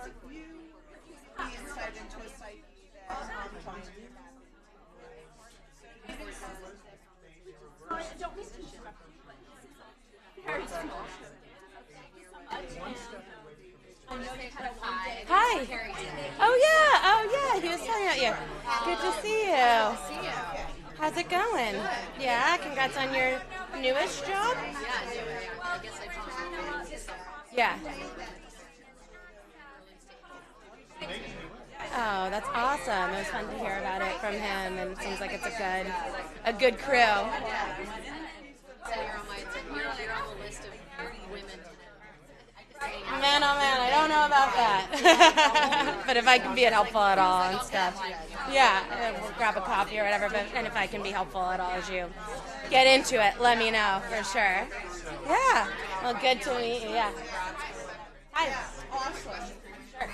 the insight into a psyche that Don't miss it. Hi. Oh yeah. He was telling about you. Good to see you. How's it going? Yeah. Congrats on your newest job. Yeah. Oh, that's awesome. It was fun to hear about it from him, and it seems like it's a good crew. Man, oh man, I don't know about that. But if I can be helpful at all and stuff, yeah, we'll grab a coffee or whatever. But and if I can be helpful at all as you get into it, let me know for sure. Yeah. Well, good to meet you. Yeah. Hi. awesome. Sure.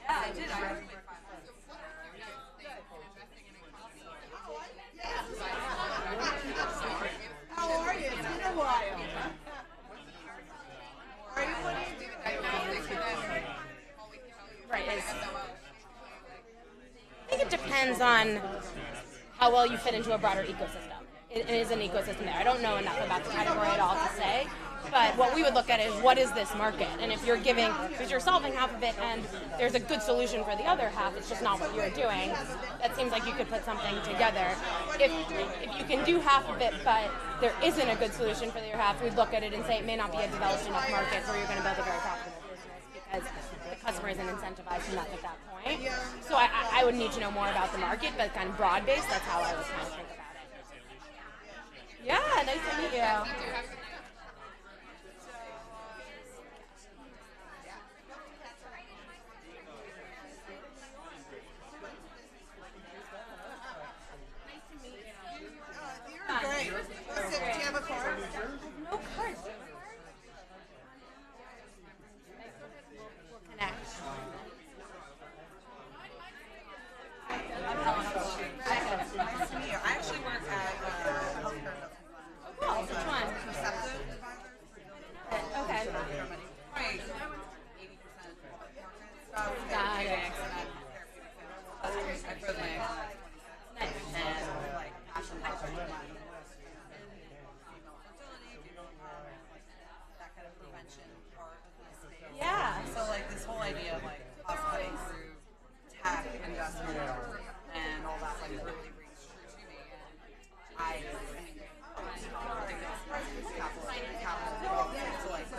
Yeah, I did. How are you? It's been a while. What are you doing? Right. I think it depends on how well you fit into a broader ecosystem. It is an ecosystem there. I don't know enough about the category at all to say, but what we would look at is what is this market? And if you're solving half of it and there's a good solution for the other half, it's just not what you're doing. That seems like you could put something together. If you can do half of it, but there isn't a good solution for the other half, we'd look at it and say it may not be a developed enough market where you're going to build a very profitable business because the customer isn't incentivized enough at that point. So I would need to know more about the market, but kind of broad-based, that's how I would kind of think about it. Yeah, nice to meet you. You're great. Do you have a card? No card. We'll connect. Nice to meet you. I actually work at healthcare. Oh, which one? Receptive. Okay. Right. 80% stuff. Got it. I feel like and like passion project that kind of prevention part of this space. Yeah. So like this whole idea of like us cutting through tech investment and all that like really rings true to me. And I think that's capital to like the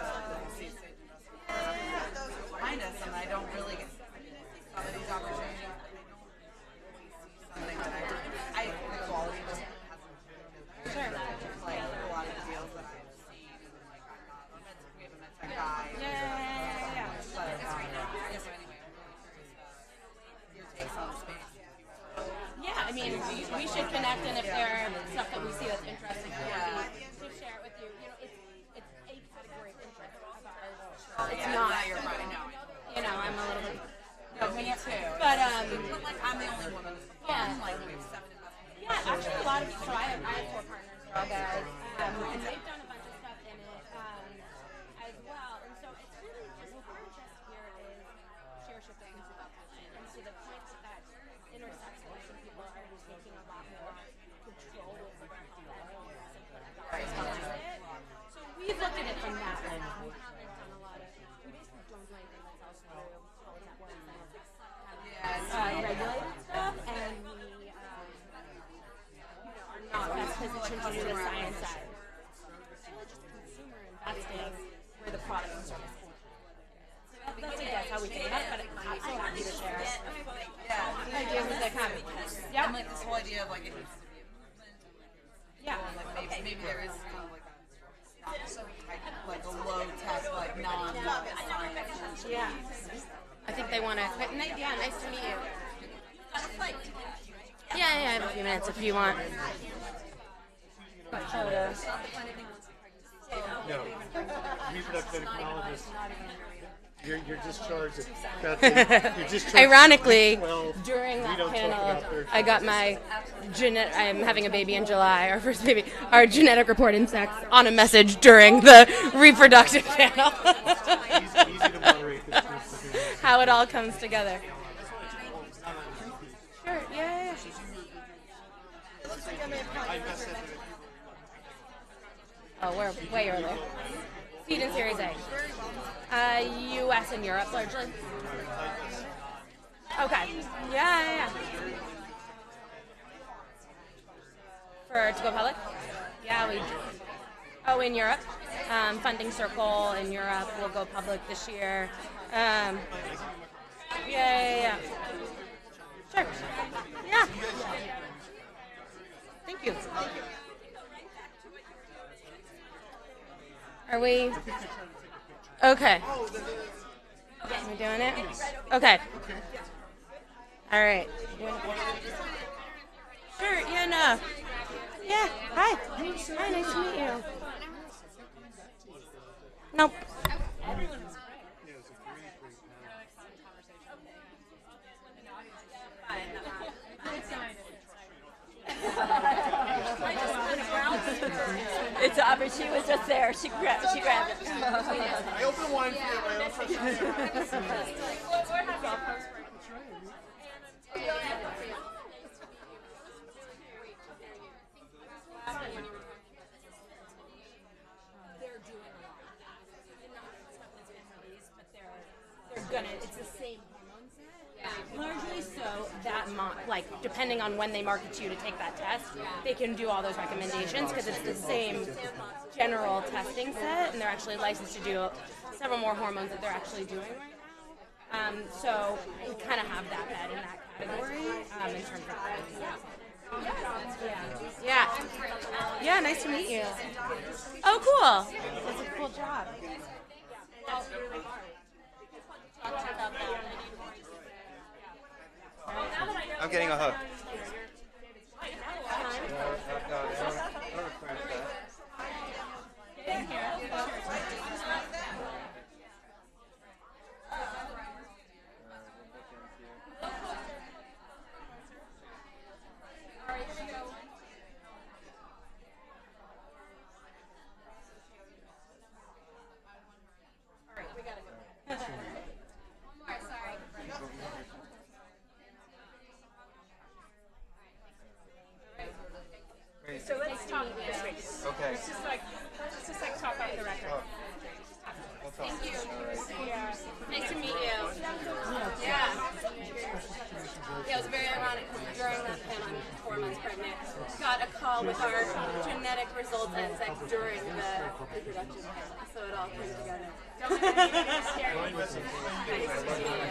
state investment behind us, and I don't really get some of these opportunities. Something that I the quality just hasn't Sure. like a lot of the deals that I've seen, and like we have a med tech guy. Yeah. So anyway, I'm really curious about your takes on the space. Yeah, I mean, we should connect, and if there are stuff that we see that's interesting, to share it with you. You know, it's a category of interest of ours. It's not. You're right. You know, I'm a little bit. No, me too. But like I'm the only woman. Like we have 7 investments. Yeah, actually, a lot of so I have 4 partners. They're all guys, and they've done a bunch of stuff in it as well. And so it's really just our interest here is share shifting and to the point that intersects that some people are taking a lot more control position to do the science side. Investing where the product and service. That's, I guess, how we think about it, but I'm so happy to share. Yeah. Ideas as they come. Yeah. And like this whole idea of like it needs to be a movement. Yeah. Like maybe there is kind of like a low tech, like non-science. Yeah. I think they want to quit. Yeah, nice to meet you. Yeah, I have a few minutes if you want. No. Reproductive endocrinologist. You're discharged at you're discharged Ironically, at 12. during We that don't talk panel, about third I got my I'm having a baby in July, our first baby, our genetic report in sex on a message during the reproductive panel. easy to moderate this How it all comes together. Sure, yeah. Oh, we're way early. Seed and Series A. U.S. and Europe, largely. Okay. Yeah. To go public? Yeah, we do. Oh, in Europe. Funding Circle in Europe will go public this year. Yeah. Sure. Yeah. Thank you. Are we? Okay. Are we doing it? Okay. All right. Sure. Yeah. No. Yeah. Hi. Hi. Nice to meet you. Nope. It's Aubrey. She was just there. She grabbed it. I open wine for my own personal. It's the same hormone set. Largely so that, depending on when they market you to take that test, they can do all those recommendations because it's the same general testing set, and they're actually licensed to do several more hormones that they're actually doing right now. So we kind of have that bed in that category in terms of Yeah, nice to meet you. Oh, cool. That's a cool job. I'm getting a hook. So let's talk this week. Okay. Let's just talk off the record. Thank you. Yeah. Nice to meet you. Yeah, it was very ironic because during that panel, I'm 4 months pregnant, got a call with our genetic results at sex during the reproduction panel, so it all came together. Nice to meet you.